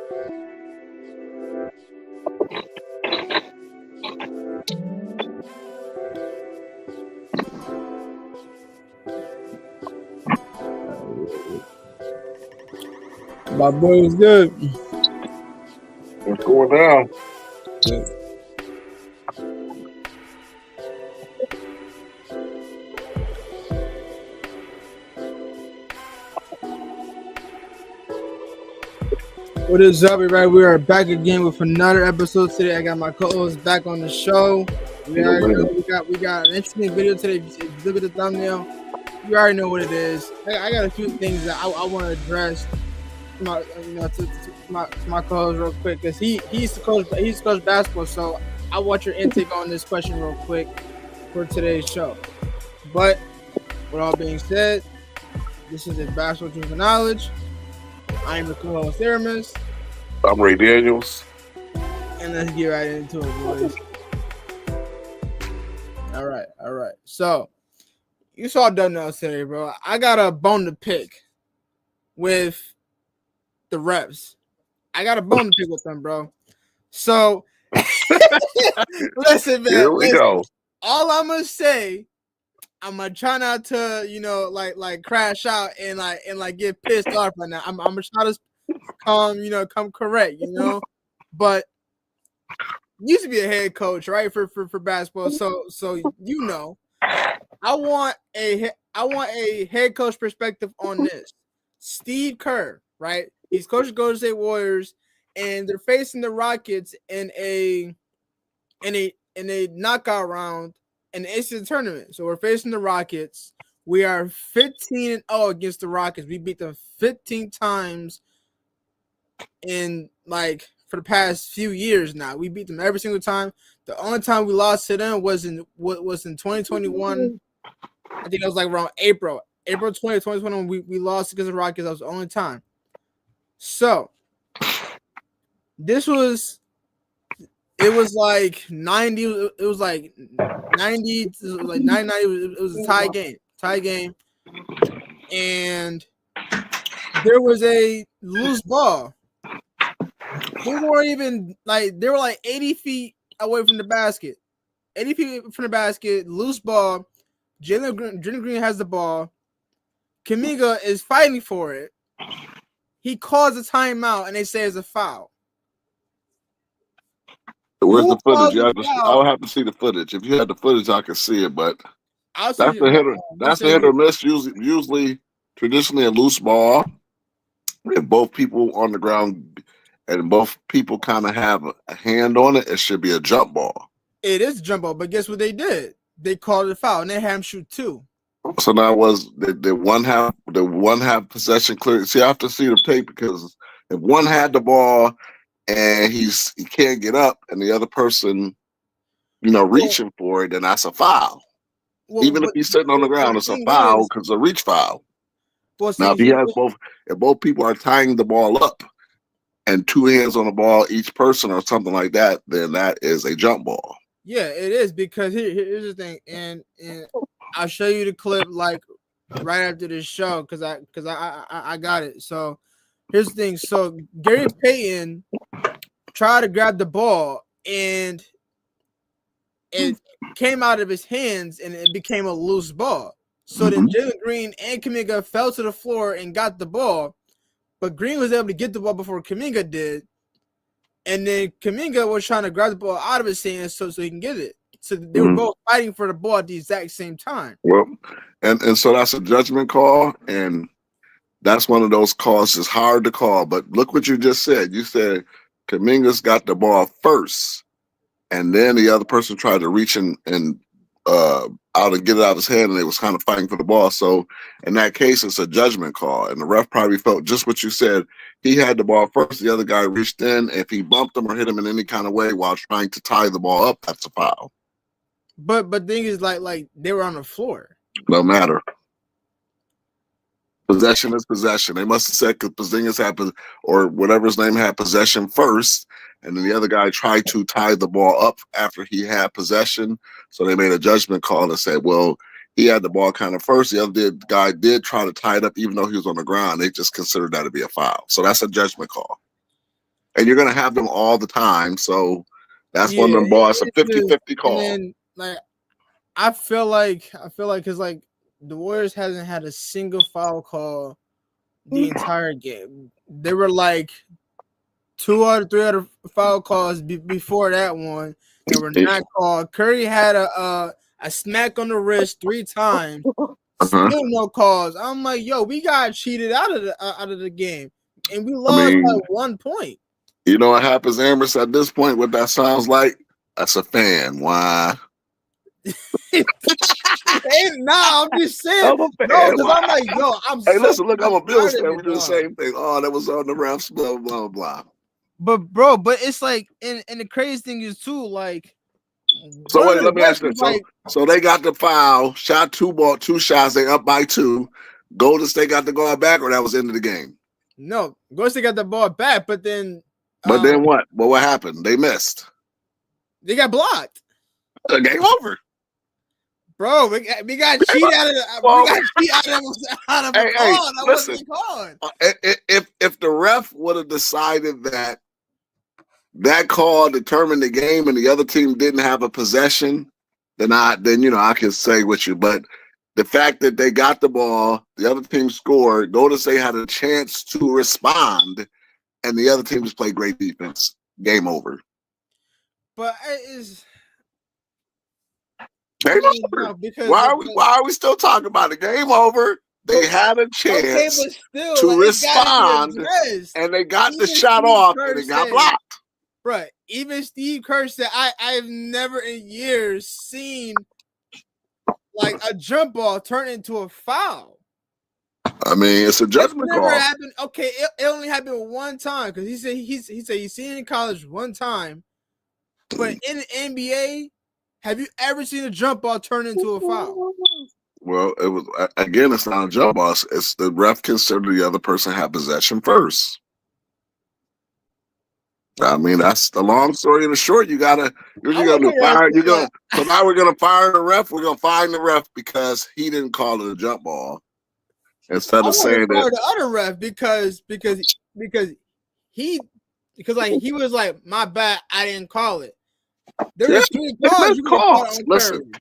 My boy was good. What's going down? Yeah. What is up, everybody? We are back again with another episode today. I got my co-host back on the show. We got an interesting video today. If you look at the thumbnail, you already know what it is. I got a few things that I want to address to my co-host real quick because he's the coach basketball. So I want your intake on this question real quick for today's show. But with all being said, this is a Basketball Dreams of Knowledge. I am the co-host Aramis. I'm Ray Daniels. And let's get right into it, boys. All right. So you saw thumbnails today, bro. I got a bone to pick with the reps. I got a bone to pick with them, bro. So listen, man. Here we go. All I'm gonna say, I'm gonna try not to, like crash out and get pissed off right now. I'm gonna try to come correct, But used to be a head coach, right, for basketball. So I want a head coach perspective on this. Steve Kerr, right? He's coaching Golden State Warriors, and they're facing the Rockets in a knockout round in the ACC tournament. So we're facing the Rockets. We are 15-0 against the Rockets. We beat them 15 times for the past few years now. We beat them every single time. The only time we lost to them was in 2021. I think it was like around April 2021. We lost against the Rockets. That was the only time. So it was like 90. It was like 90. It was like 990. It was a tie game, and there was a loose ball. They weren't even they were like 80 feet away from the basket. 80 feet from the basket, loose ball. Jalen Green has the ball. Kuminga is fighting for it. He calls a timeout, and they say it's a foul. Where's the footage? I would have to see the footage. If you had the footage, I could see it, but that's the hitter. That's the hit or miss. Usually, traditionally, a loose ball. If both people on the ground and both people kind of have a hand on it, it should be a jump ball. It is a jump ball, but guess what they did? They called it a foul, and they had him shoot two. So now was the one half possession clear? See, I have to see the tape because if one had the ball and he can't get up, and the other person, reaching for it, then that's a foul. Even if he's sitting on the ground, it's a foul because it's a reach foul. Now, if both people are tying the ball up and two hands on the ball, each person or something like that, then that is a jump ball. Yeah, it is because here's the thing, and I'll show you the clip right after this show because I got it. So here's the thing. So Gary Payton tried to grab the ball and it came out of his hands and it became a loose ball. So then Jalen Green and Kuminga fell to the floor and got the ball, but Green was able to get the ball before Kuminga did. And then Kuminga was trying to grab the ball out of his hands so he can get it. So they were both fighting for the ball at the exact same time. Well, and so that's a judgment call, and that's one of those calls that's hard to call. But look what you just said. You said Kuminga's got the ball first, and then the other person tried to reach and out and get it out of his hand, and they was kind of fighting for the ball. So in that case, it's a judgment call, and the ref probably felt just what you said. He had the ball first. The other guy reached in. If he bumped him or hit him in any kind of way while trying to tie the ball up, that's a foul. But the thing is, like they were on the floor. No matter. Possession is possession. They must have said because Porzingis had, or whatever his name had, possession first, and then the other guy tried to tie the ball up after he had possession. So they made a judgment call and said, well, he had the ball kind of first. The other guy did try to tie it up even though he was on the ground. They just considered that to be a foul. So that's a judgment call. and you're gonna have them all the time. So that's one of Yeah, them balls. It's a it's just, 50-50 and call. then like I feel like because like the Warriors hasn't had a single foul call the entire game. They were like 2 out of 3 other foul calls before that one that were not called. Curry had a smack on the wrist 3 times. Still no calls. I'm like, yo, we got cheated out of the game, and we lost by 1 point. You know what happens, Amos? At this point, what that sounds like? That's a fan. Why? Nah, I'm just saying. I'm a fan. No, because I'm like, yo, Hey, listen, look, I'm a Bills fan. We do the same thing. Oh, that was on the refs. Blah blah blah. But it's like, and the crazy thing is too, like. So wait, let me ask you. So they got the foul, shot 2 shots. They up by 2. Golden State got the ball back, or that was the end of the game. No, Golden State got the ball back, but then. But then what? Well, what happened? They missed. They got blocked. The game over. Bro, we got cheated out of the. We got cheated out of a call. That wasn't called. If the ref would have decided that call determined the game and the other team didn't have a possession, then I can say with you. But the fact that they got the ball, the other team scored, Golden State had a chance to respond, and the other team just played great defense. Game over. But it's game over. Why are we still talking about it? Game over. They had a chance to respond, and they got the shot off, and it got blocked. Right. Even Steve Kerr said, I've never in years seen like a jump ball turn into a foul. I mean, it's a judgment call. Happened. Okay, it only happened one time because he said he's seen it in college one time, but in the NBA, have you ever seen a jump ball turn into a foul? Well, it was again. It's not a jump ball. It's the ref considered the other person had possession first. I mean, that's the long story and the short. You're gonna fire. So now we're gonna fire the ref. We're gonna fine the ref because he didn't call it a jump ball. Instead of saying that the other ref because he was like, my bad, I didn't call it. There were 3 calls. Listen,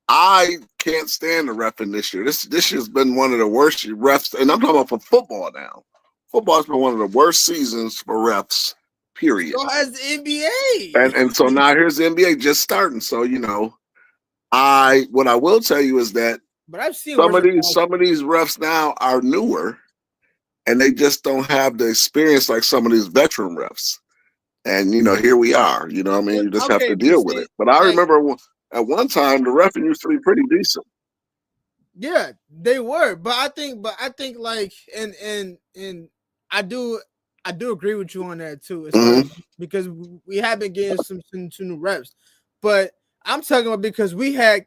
I can't stand the reffing this year. This year's been one of the worst refs, and I'm talking about for football now. Football's been one of the worst seasons for refs. Period. So has the NBA. And so now here's the NBA just starting. So what I will tell you is that but I've seen some of these refs now are newer, and they just don't have the experience like some of these veteran refs. And here we are. You know what I mean? You just have to deal with it. But I remember at one time the reffing used to be pretty decent. Yeah, they were. But I think like and I do agree with you on that too. Because we have been getting some new reps. But I'm talking about because we had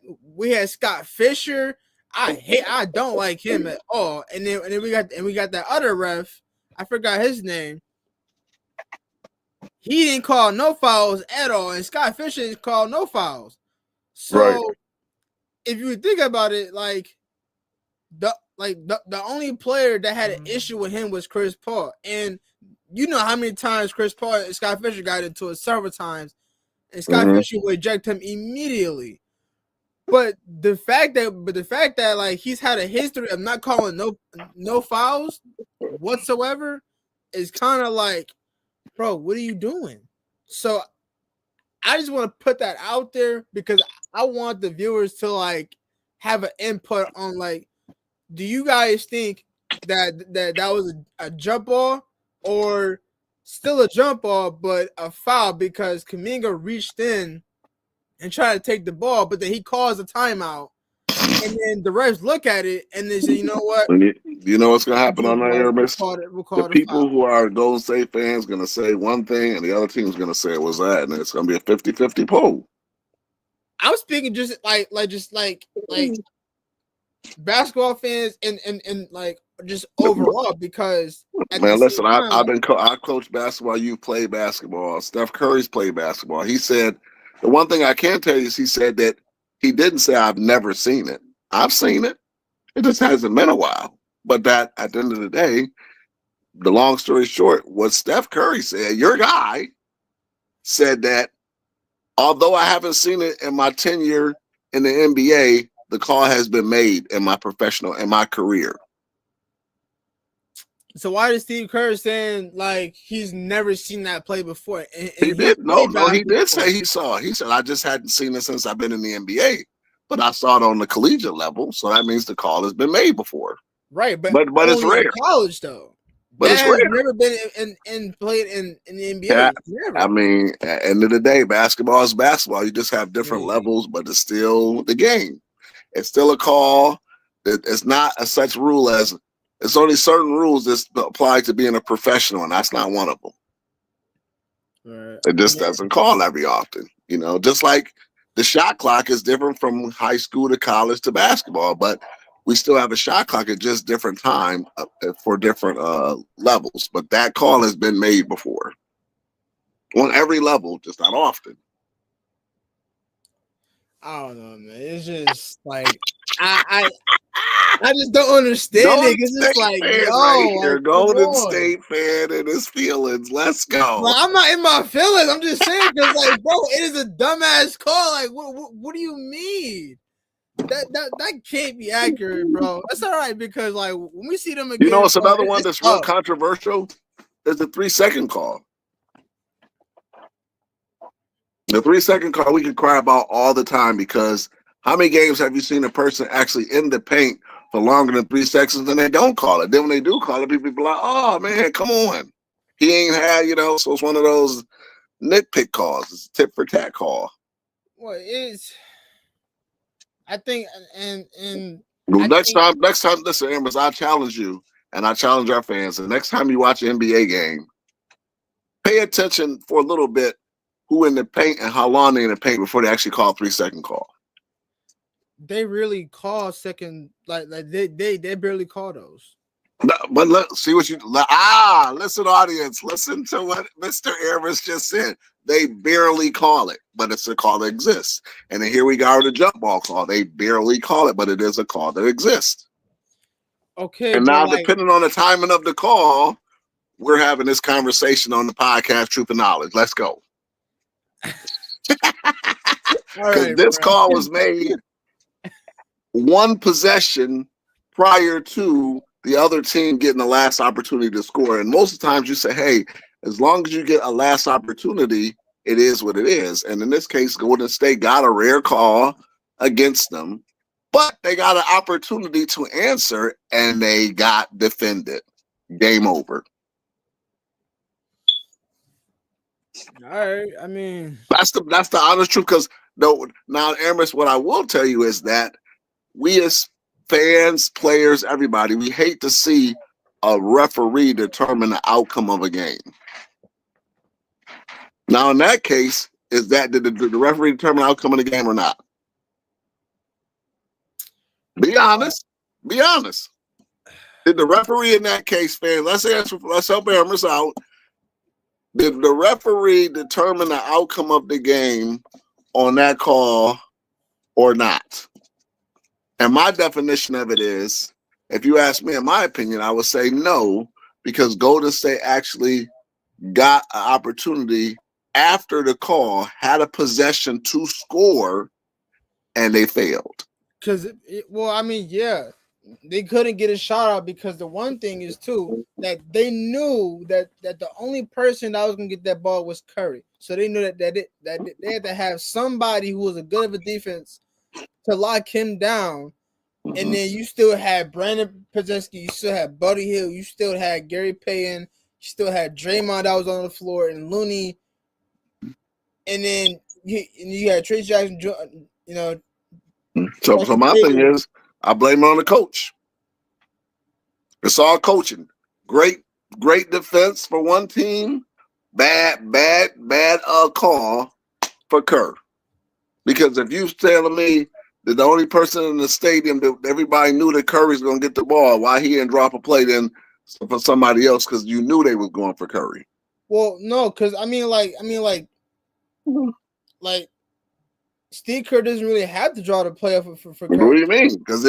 Scott Fisher. I don't like him at all. And then we got that other ref. I forgot his name. He didn't call no fouls at all, and Scott Fisher didn't call no fouls. So if you think about it, the only player that had an issue with him was Chris Paul. And you know how many times Chris Paul and Scott Fisher got into it several times, and Scott Fisher would eject him immediately. But the fact that like he's had a history of not calling no fouls whatsoever is kind of like, bro, what are you doing? So I just want to put that out there because I want the viewers to like have an input on like, do you guys think that was a jump ball or still a jump ball but a foul because Kuminga reached in and tried to take the ball, but then he calls a timeout, and then the refs look at it and they say, you know what? You know what's gonna happen on that, Aramis? The people foul. who are Golden State fans gonna say one thing, and the other team's gonna say it was that, and it's gonna be a 50-50 poll. I'm speaking just like basketball fans and like just overall because man, listen, I coached basketball. You played basketball. Steph Curry's played basketball. He said the one thing I can tell you is he said that he didn't say I've never seen it. I've seen it. It just hasn't been a while. But that at the end of the day, the long story short, what Steph Curry said, your guy said that although I haven't seen it in my tenure in the NBA, the call has been made in my career. So why is Steve Kerr saying like he's never seen that play before? And he did. No, he did say he saw it. He said, I just hadn't seen it since I've been in the NBA, but I saw it on the collegiate level. So that means the call has been made before. Right, but it's rare. In college though. But it's rare. Never been in played in the NBA. Yeah, never. I mean, at the end of the day, basketball is basketball. You just have different levels, but it's still the game. It's still a call. It's not a such rule as it's only certain rules that apply to being a professional, and that's not one of them. Right. It just doesn't call every often, you know. Just like the shot clock is different from high school to college to basketball, but we still have a shot clock at just different time for different levels. But that call has been made before on every level, just not often. I don't know, man. It's just like I just don't understand it. It's just like, yo, right here. Golden State fan and his feelings. Let's go. Like, I'm not in my feelings. I'm just saying because, like, bro, it is a dumbass call. Like, what do you mean? That can't be accurate, bro. That's all right because, like, when we see them again, you know, it's another one that's real controversial. Is the 3-second call. The 3-second call we can cry about all the time because how many games have you seen a person actually in the paint for longer than 3 seconds and they don't call it? Then when they do call it, people be like, oh, man, come on. He ain't had, you know, so it's one of those nitpick calls. It's a tit for tat call. Well, it's, I think, and next time, listen, Amos, I challenge you and I challenge our fans. The next time you watch an NBA game, pay attention for a little bit who in the paint and how long they in the paint before they actually call 3-second call. They really call second, like they barely call those. No, but see what you listen, audience, listen to what Mr. Amos just said. They barely call it, but it's a call that exists. And then here we got the jump ball call. They barely call it, but it is a call that exists. Okay. And now, depending on the timing of the call, we're having this conversation on the podcast, Truth and Knowledge. Let's go. Because this call was made one possession prior to the other team getting the last opportunity to score. And most of the times you say, hey, as long as you get a last opportunity, it is what it is. And in this case, Golden State got a rare call against them, but they got an opportunity to answer and they got defended. Game over. All right. I mean, that's the honest truth. Because now, Amos, what I will tell you is that we as fans, players, everybody, we hate to see a referee determine the outcome of a game. Now, in that case, is that did the referee determine the outcome of the game or not? Be honest. Be honest. Did the referee in that case, fans? Let's help Amos out. Did the referee determine the outcome of the game on that call or not? And my definition of it is, if you ask me, in my opinion, I would say no, because Golden State actually got an opportunity after the call, had a possession to score, and they failed. Because, well, I mean, yeah, they couldn't get a shot out because the one thing is, too, that they knew that the only person that was going to get that ball was Curry. So they knew that they had to have somebody who was a good of a defense to lock him down. Mm-hmm. And then you still had Brandon Podziemski, you still had Buddy Hield, you still had Gary Payton, you still had Draymond that was on the floor, and Looney. And then you had Trace Jackson, you know. So my thing is, I blame it on the coach. It's all coaching. Great defense for one team. Bad call for Kerr. Because if you're telling me that the only person in the stadium that everybody knew that Curry's going to get the ball, why he didn't drop a play then for somebody else? Because you knew they was going for Curry. Well, no, because I mean, Steve Kerr doesn't really have to draw the play for What Curry. do you mean? Because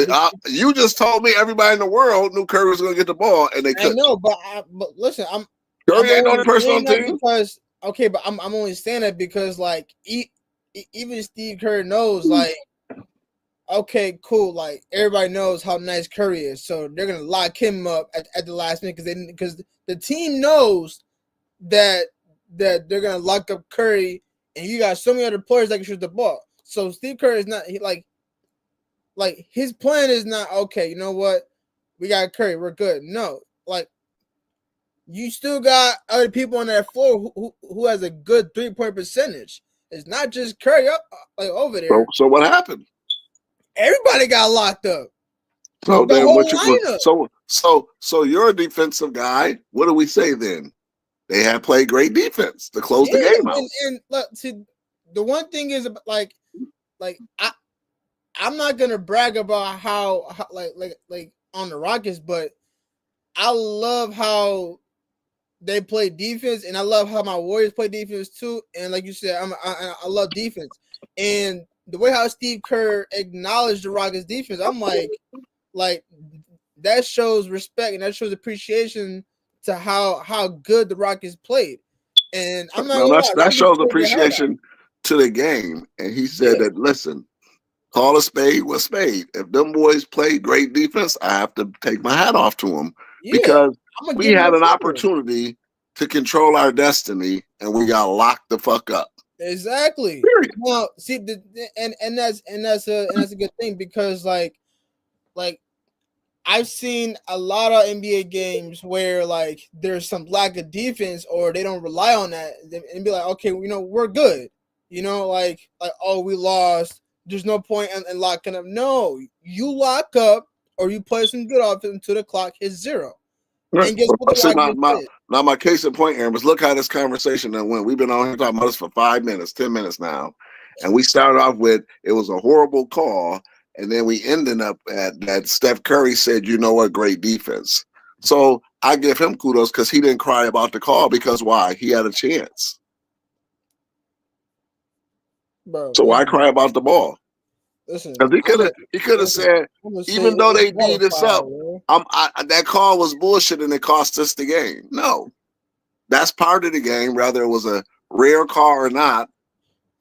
you just told me everybody in the world knew Curry was going to get the ball, and they I couldn't. know, but listen, Curry ain't the only person on saying the that team. because but I'm only saying that because like even Steve Kerr knows like okay, cool, like everybody knows how nice Curry is, so they're gonna lock him up at the last minute because the team knows that they're gonna lock up Curry, and you got so many other players that can shoot the ball. So Steve Kerr is not like his plan is not okay. You know what? We got Curry, we're good. No, like you still got other people on that floor who has a good 3-point percentage. It's not just Curry up like over there. So what happened? Everybody got locked up. So The then whole what you lineup. so you're a defensive guy. What do we say then? They have played great defense to close the game out. And look, see, the one thing is like I'm not gonna brag about how like on the Rockets, but I love how they play defense, and I love how my Warriors play defense too. And like you said, I love defense, and the way how Steve Kerr acknowledged the Rockets defense, I'm like that shows respect and that shows appreciation to how good the Rockets played. And I'm not Now gonna lie, that Rockets shows played their heart out. appreciation to the game. And he said that, listen, call a spade with spade. If them boys play great defense, I have to take my hat off to them because we had an opportunity to control our destiny and we got locked the fuck up. Exactly. Period. Well, see, and that's a good thing because like I've seen a lot of NBA games where like there's some lack of defense or they don't rely on that and be like, okay, you know, we're good. You know, like oh, we lost. There's no point in locking up. No, you lock up or you play some good offense until the clock hits 0. Right. And guess what the Rockets did? Now my case in point, Aaron, was look how this conversation that went. We've been on here talking about this for 5 minutes, 10 minutes now. And we started off with it was a horrible call. And then we ended up at that Steph Curry said, you know what, great defense. So I give him kudos because he didn't cry about the call because why? He had a chance. Bro, so why cry about the ball? Listen, because he could have said, even though they beat us up, that call was bullshit and it cost us the game. No, that's part of the game. Whether it was a rare call or not,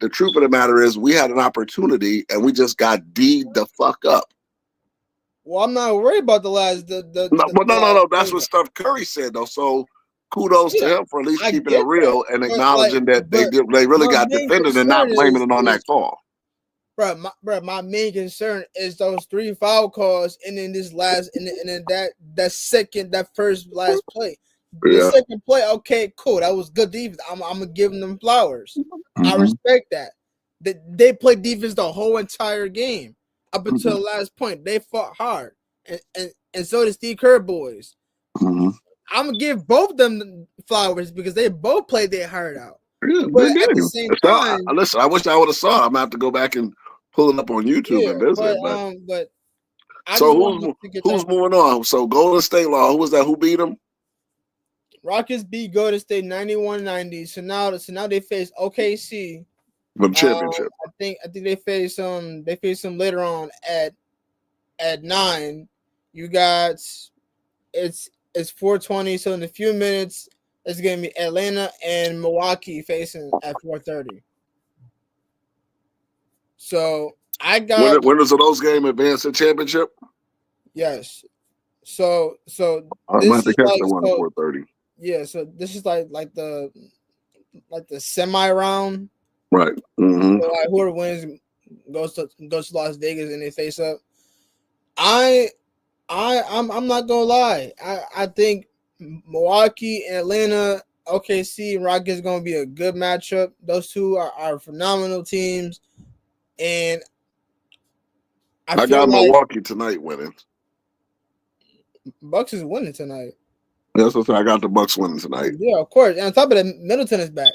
the truth of the matter is we had an opportunity and we just got D'd the fuck up. Well, I'm not worried about the last. No. That's what Steph Curry said though. So kudos to him for at least keeping it real and acknowledging that they really got defended and not blaming it on that call. My main concern is those 3 foul calls, and then this last, and then that first last play. The second play, okay, cool, that was good defense. I'm gonna give them flowers. I respect that. They played defense the whole entire game up until the last point. They fought hard, and so did Steve Kerr boys. I'm gonna give both of them flowers because they both played their heart out. Yeah, but at the same time, listen, I wish I would have saw it. I'm gonna have to go back and pull it up on YouTube and visit. But so who's moving on? So Golden State Law, who was that? Who beat them? Rockets beat Golden State 91-90. So now they face OKC for the championship. I think they face them later on at 9. You got it's 4:20. So in a few minutes, it's gonna be Atlanta and Milwaukee facing at 4:30. So I got winners of those games advance the championship. Yes. So I'm gonna have to catch that one at 4:30. Yeah. So this is like the semi round. Right. So like whoever wins goes to Las Vegas and they face up. I'm not gonna lie. I think Milwaukee and Atlanta, OKC and Rockets is gonna be a good matchup. Those two are phenomenal teams. And I got Milwaukee tonight winning. Bucks is winning tonight. That's what I got the Bucks winning tonight. Yeah, of course. And on top of that, Middleton is back.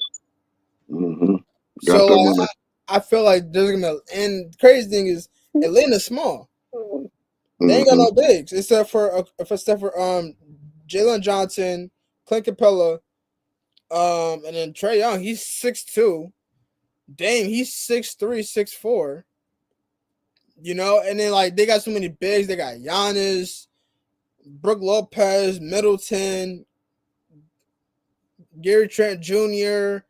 So I feel like there's gonna be, and crazy thing is Atlanta's small. They ain't got no bigs except for Jalen Johnson, Clint Capella, and then Trae Young. He's 6'2". Dame, he's 6'3", 6'4". You know, and then like they got so many bigs. They got Giannis, Brook Lopez, Middleton, Gary Trent Jr.,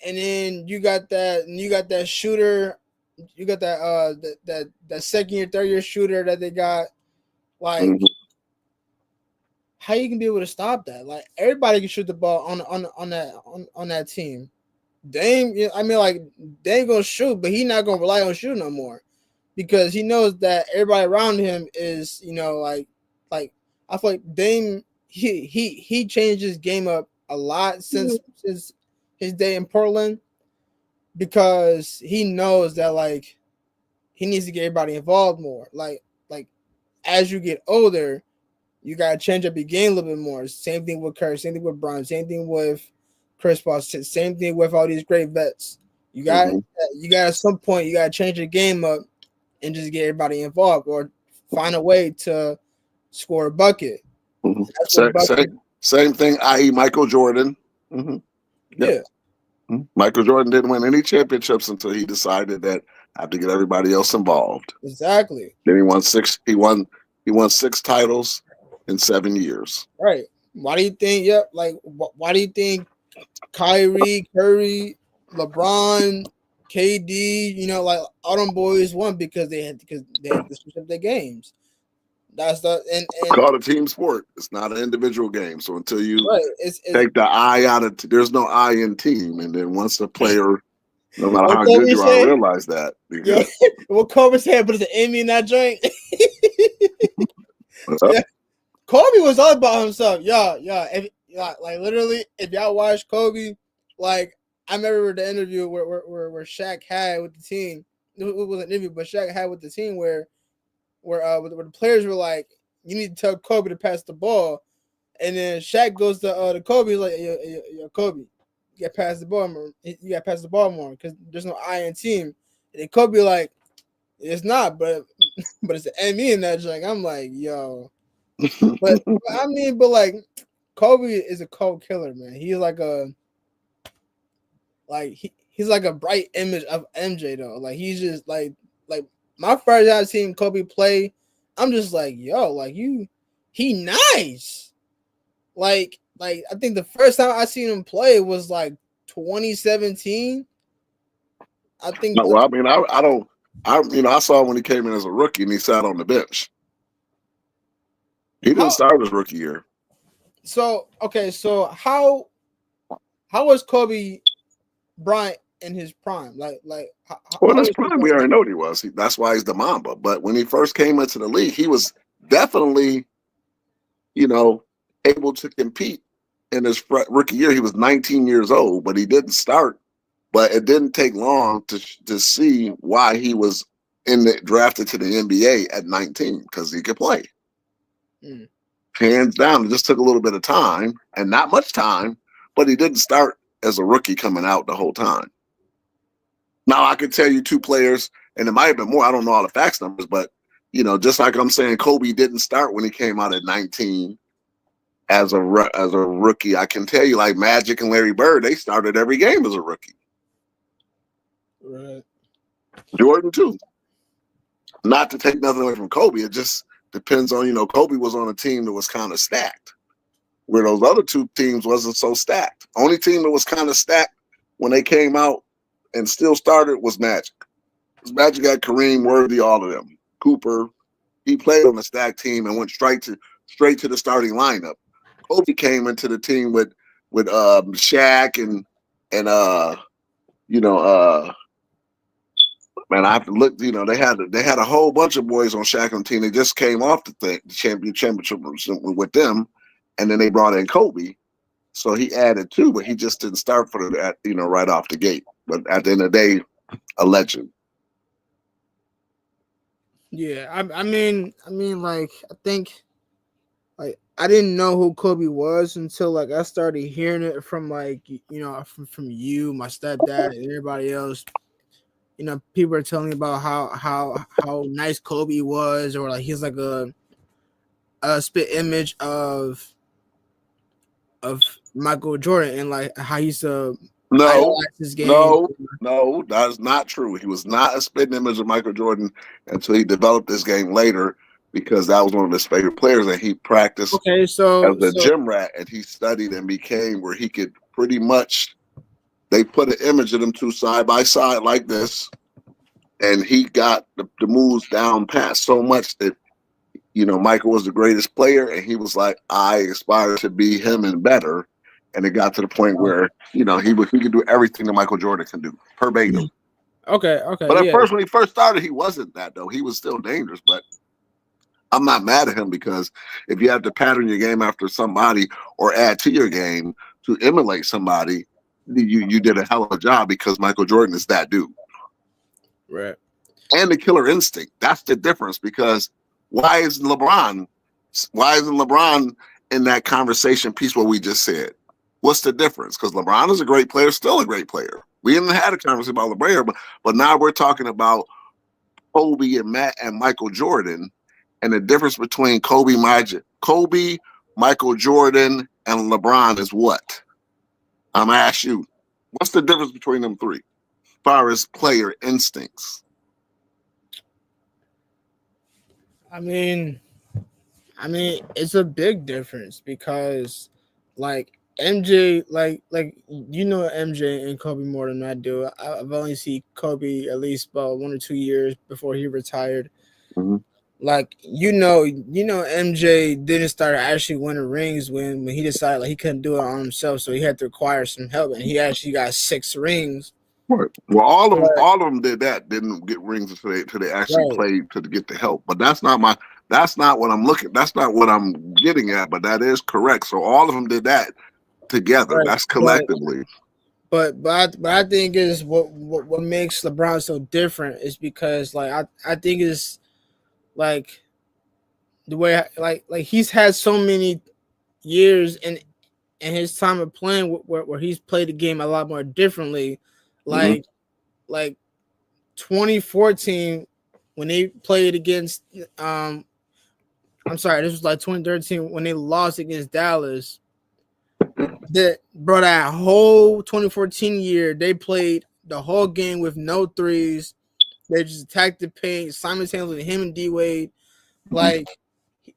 and then you got that shooter. You got that second year, third year shooter that they got. Like, how you can be able to stop that? Like, everybody can shoot the ball on that team. Dame, I mean, like, Dame gonna shoot, but he not gonna rely on shooting no more, because he knows that everybody around him is, like I feel like Dame, he changed his game up a lot since his day in Portland, because he knows that, like, he needs to get everybody involved more. Like as you get older, you gotta change up your game a little bit more. Same thing with Curry, same thing with Bron, same thing with Chris Paul, same thing with all these great vets. You got at some point you gotta change your game up and just get everybody involved, or find a way to score a bucket. Same thing, i.e. Michael Jordan. Yeah. Michael Jordan didn't win any championships until he decided that I have to get everybody else involved. Exactly. Then he won 6 titles in 7 years. Right. Why do you think? Yep. Like, why do you think Kyrie, Curry, LeBron, KD, like all them boys won? Because they had to switch up their games. That's the and it's called a team sport. It's not an individual game. So until you it's take the I out of there's no I in team, and then once the player, no matter how good you are, realize that. Yeah. What Kobe said, but it's an Emmy in that joint. Yeah. Kobe was all about himself. Like literally, if y'all watch Kobe, like I remember the interview where Shaq had with the team. It was an interview, but Shaq had with the team where the players were like, "You need to tell Kobe to pass the ball," and then Shaq goes to Kobe, he's like, yo, Kobe, you got to pass the ball more. You got to pass the ball more because there's no I in team. And then Kobe like, it's not, but it's an ME in that joint. I'm like, yo, but like Kobe is a cold killer, man. He's like he's like a bright image of MJ though. Like he's just like my first time seeing Kobe play, I'm just like, yo, like he nice. Like I think the first time I seen him play was like 2017. I think. Well, I mean, I saw when he came in as a rookie and he sat on the bench. He didn't start his rookie year. So how was Kobe Bryant in his prime? In his prime, we already know what he was. That's why he's the Mamba. But when he first came into the league, he was definitely, able to compete in his rookie year. He was 19 years old, but he didn't start. But it didn't take long to see why he was drafted to the NBA at 19, because he could play. Hands down, it just took a little bit of time, and not much time, but he didn't start as a rookie coming out the whole time. Now, I could tell you 2 players, and it might have been more. I don't know all the facts numbers, but, just like I'm saying, Kobe didn't start when he came out at 19 as a rookie. I can tell you, like Magic and Larry Bird, they started every game as a rookie. Right. Jordan, too. Not to take nothing away from Kobe, it just depends on, Kobe was on a team that was kind of stacked, where those other 2 teams wasn't so stacked. Only team that was kind of stacked when they came out and still started was Magic. Magic had Kareem, Worthy, all of them. Cooper, he played on the stacked team and went straight to the starting lineup. Kobe came into the team with Shaq and man, I have to look. They had a whole bunch of boys on Shaq on the team. They just came off the championship with them, and then they brought in Kobe. So he added 2, but he just didn't start for that, right off the gate. But at the end of the day, a legend. Yeah, I mean, like I think, like I didn't know who Kobe was until like I started hearing it from like from you, my stepdad, and everybody else. People are telling me about how nice Kobe was, or like he's like a spit image of Michael Jordan, and like how he used to No, idolized his game. no, that's not true. He was not a spitting image of Michael Jordan until he developed this game later, because that was one of his favorite players, and he practiced Okay, as a gym rat, and he studied and became where he could pretty much. They put an image of them two side by side like this, and he got the moves down pat so much that, you know, Michael was the greatest player, and he was like, I aspire to be him and better. And it got to the point where, you know, he could do everything that Michael Jordan can do, verbatim. Okay, But at first, when he first started, he wasn't that, though. He was still dangerous, but I'm not mad at him, because if you have to pattern your game after somebody or add to your game to emulate somebody, you did a hell of a job, because Michael Jordan is that dude. Right. And the killer instinct. That's the difference, because why isn't LeBron in that conversation piece what we just said? What's the difference? Because LeBron is a great player, still a great player. We haven't had a conversation about LeBron, but now we're talking about Kobe and Michael Jordan, and the difference between Kobe, Michael Jordan, and LeBron is what? I'm gonna ask you, what's the difference between them three, as far as player instincts? I mean, it's a big difference, because, like, MJ, like you know MJ and Kobe more than I do. I've only seen Kobe at least about 1 or 2 years before he retired. Mm-hmm. Like, you know, MJ didn't start actually winning rings when he decided like he couldn't do it on himself, so he had to acquire some help, and he actually got 6 rings. Right. Well, all of them did that. Didn't get rings until they actually played to get the help. But that's not what I'm looking. That's not what I'm getting at. But that is correct. So all of them did that together. Right. That's collectively. But I think is what makes LeBron so different is because, like, I think it's like the way like he's had so many years in his time of playing where he's played the game a lot more differently. Like 2014 when they played against I'm sorry, this was like 2013 when they lost against Dallas. That whole 2014 year, they played the whole game with no threes. They just attacked the paint simultaneously. Him and D Wade, like,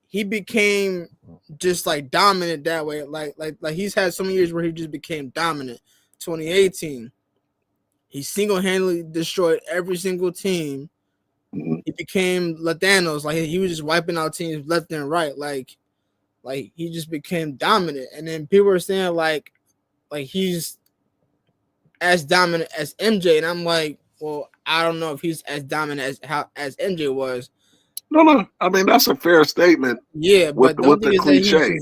he became just like dominant that way. Like he's had so many years where he just became dominant. 2018, he single-handedly destroyed every single team. He became Ladanos. Like, he was just wiping out teams left and right. Like he just became dominant. And then people are saying like he's as dominant as MJ, and I'm like, well, I don't know if he's as dominant as MJ was. No. I mean, that's a fair statement. Yeah, with the cliche.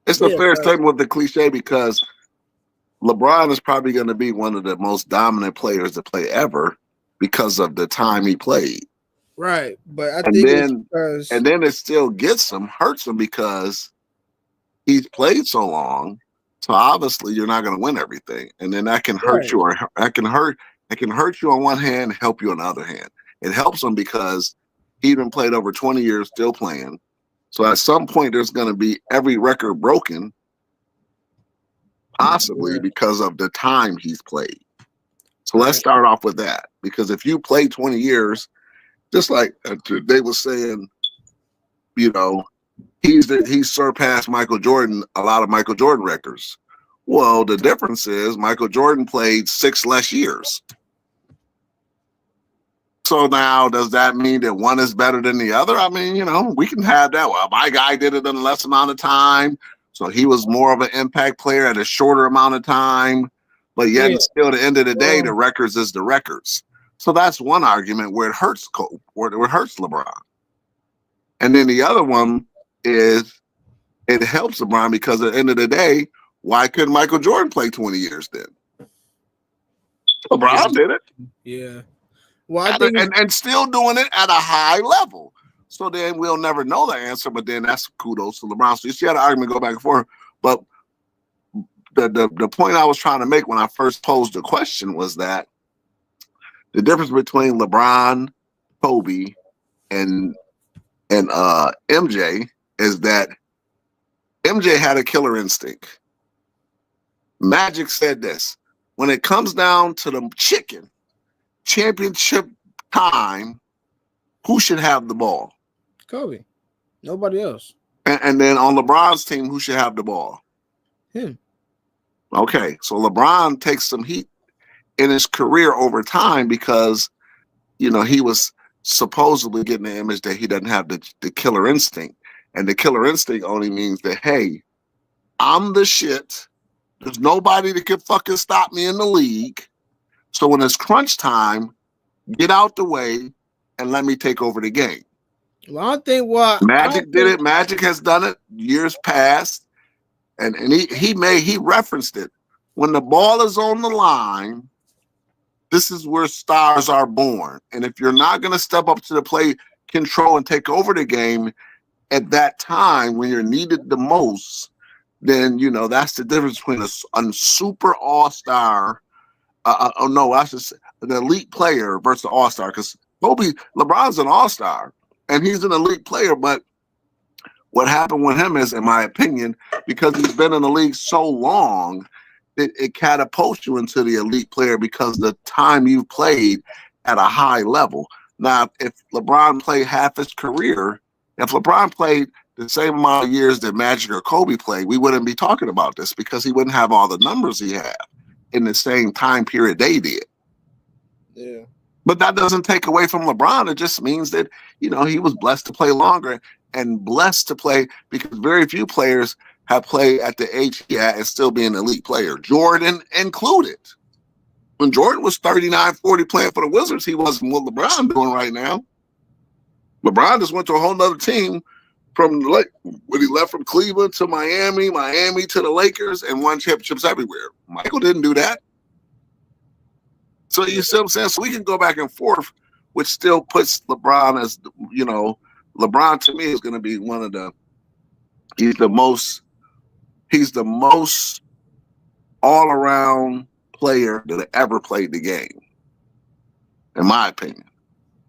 It's a fair statement with the cliche, because LeBron is probably going to be one of the most dominant players to play ever because of the time he played. Right, but I think and then it still hurts him because he's played so long. So obviously you're not going to win everything, and then that can hurt you, or that can hurt you on one hand, help you on the other hand. It helps him because he even played over 20 years, still playing. So at some point, there's going to be every record broken, possibly because of the time he's played. So let's start off with that, because if you play 20 years, just like they were saying, you know, he's surpassed Michael Jordan, a lot of Michael Jordan records. Well, the difference is Michael Jordan played 6 less years. So now, does that mean that one is better than the other? I mean, you know, we can have that. Well, my guy did it in a less amount of time, so he was more of an impact player at a shorter amount of time. But yet, still, at the end of the day, the records is the records. So that's one argument where it hurts LeBron. And then the other one is it helps LeBron because at the end of the day, why couldn't Michael Jordan play 20 years then? LeBron did it. Yeah. Well, I think and still doing it at a high level. So then we'll never know the answer, but then that's kudos to LeBron. So you see how the argument go back and forth. But the point I was trying to make when I first posed the question was that the difference between LeBron, Kobe, and MJ is that MJ had a killer instinct. Magic said this: when it comes down to the chicken championship time, who should have the ball? Kobe. Nobody else. And then on LeBron's team, who should have the ball? Him. Okay, so LeBron takes some heat in his career over time because, you know, he was supposedly getting the image that he doesn't have the killer instinct. And the killer instinct only means that, hey, I'm the shit. There's nobody that can fucking stop me in the league. So when it's crunch time, get out the way and let me take over the game. Well, I think what Magic did it. Magic has done it years past. And he referenced it. When the ball is on the line, this is where stars are born. And if you're not going to step up to the plate control and take over the game at that time when you're needed the most, then, you know, that's the difference between a super all-star. I should say an elite player versus an all-star. Because LeBron's an all-star and he's an elite player. But what happened with him is, in my opinion, because he's been in the league so long, it catapults you into the elite player because the time you've played at a high level. Now, if LeBron played half his career, if LeBron played the same amount of years that Magic or Kobe played, we wouldn't be talking about this because he wouldn't have all the numbers he had in the same time period they did. Yeah. But that doesn't take away from LeBron. It just means that, you know, he was blessed to play longer and blessed to play because very few players have played at the age he had and still be an elite player. Jordan included. When Jordan was 39, 40 playing for the Wizards, he wasn't what LeBron doing right now. LeBron just went to a whole nother team from when he left from Cleveland to Miami to the Lakers, and won championships everywhere. Michael didn't do that. So you see what I'm saying? So we can go back and forth, which still puts LeBron as, you know, LeBron to me is going to be one of the, he's the most all-around player that ever played the game, in my opinion.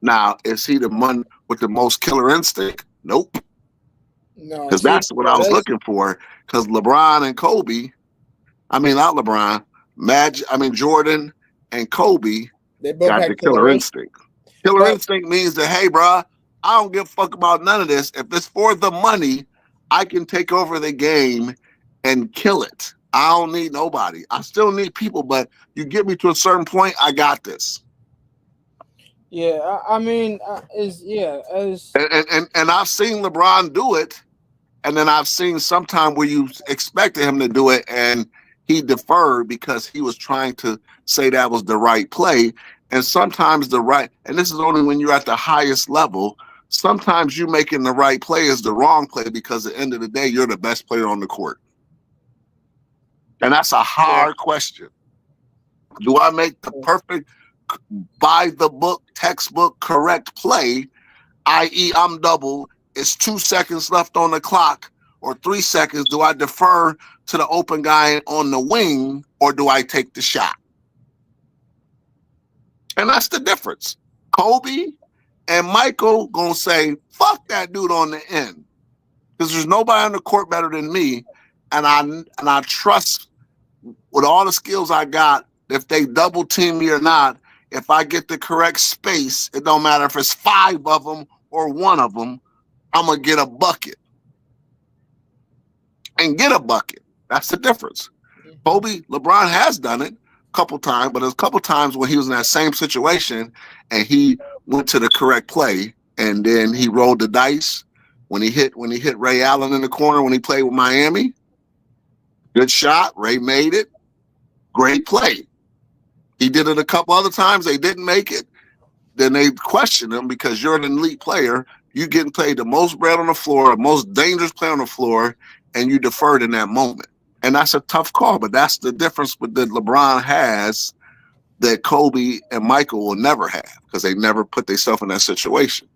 Now, is he the one with the most killer instinct? Nope. No, because that's what I was looking for. Because LeBron and Kobe, I mean, not LeBron, Jordan and Kobe they both got the killer instinct. Killer instinct means that, hey, bro, I don't give a fuck about none of this. If it's for the money, I can take over the game and kill it. I don't need nobody. I still need people, but you get me to a certain point, I got this. Yeah, I mean, and I've seen LeBron do it, and then I've seen sometime where you expected him to do it, and he deferred because he was trying to say that was the right play. And sometimes and this is only when you're at the highest level, sometimes you making the right play is the wrong play because at the end of the day, you're the best player on the court. And that's a hard question. Do I make the perfect, by the book, textbook, correct play, i.e. I'm double, it's 2 seconds left on the clock or 3 seconds. Do I defer to the open guy on the wing or do I take the shot? And that's the difference. Kobe and Michael gonna say, fuck that dude on the end. Because there's nobody on the court better than me. And I trust with all the skills I got, if they double team me or not, if I get the correct space, it don't matter if it's 5 of them or 1 of them, I'm going to get a bucket. And get a bucket. That's the difference. Kobe, LeBron has done it a couple times, but there's a couple times when he was in that same situation and he went to the correct play and then he rolled the dice when he hit Ray Allen in the corner when he played with Miami. Good shot. Ray made it. Great play. He did it a couple other times. They didn't make it. Then they questioned him because you're an elite player. You getting played the most bread on the floor, the most dangerous player on the floor, and you deferred in that moment. And that's a tough call, but that's the difference that LeBron has that Kobe and Michael will never have because they never put themselves in that situation.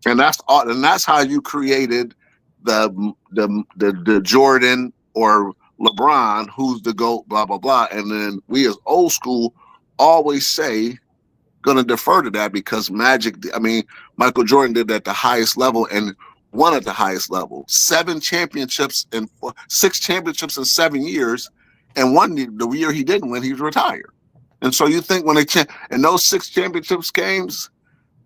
And that's how you created the Jordan or LeBron, who's the GOAT, blah, blah, blah. And then we as old school always say, going to defer to that because Michael Jordan did that at the highest level and won at the highest level. 6 championships in 7 years. and won the year he didn't win, he was retired. And so you think when in those 6 championships games,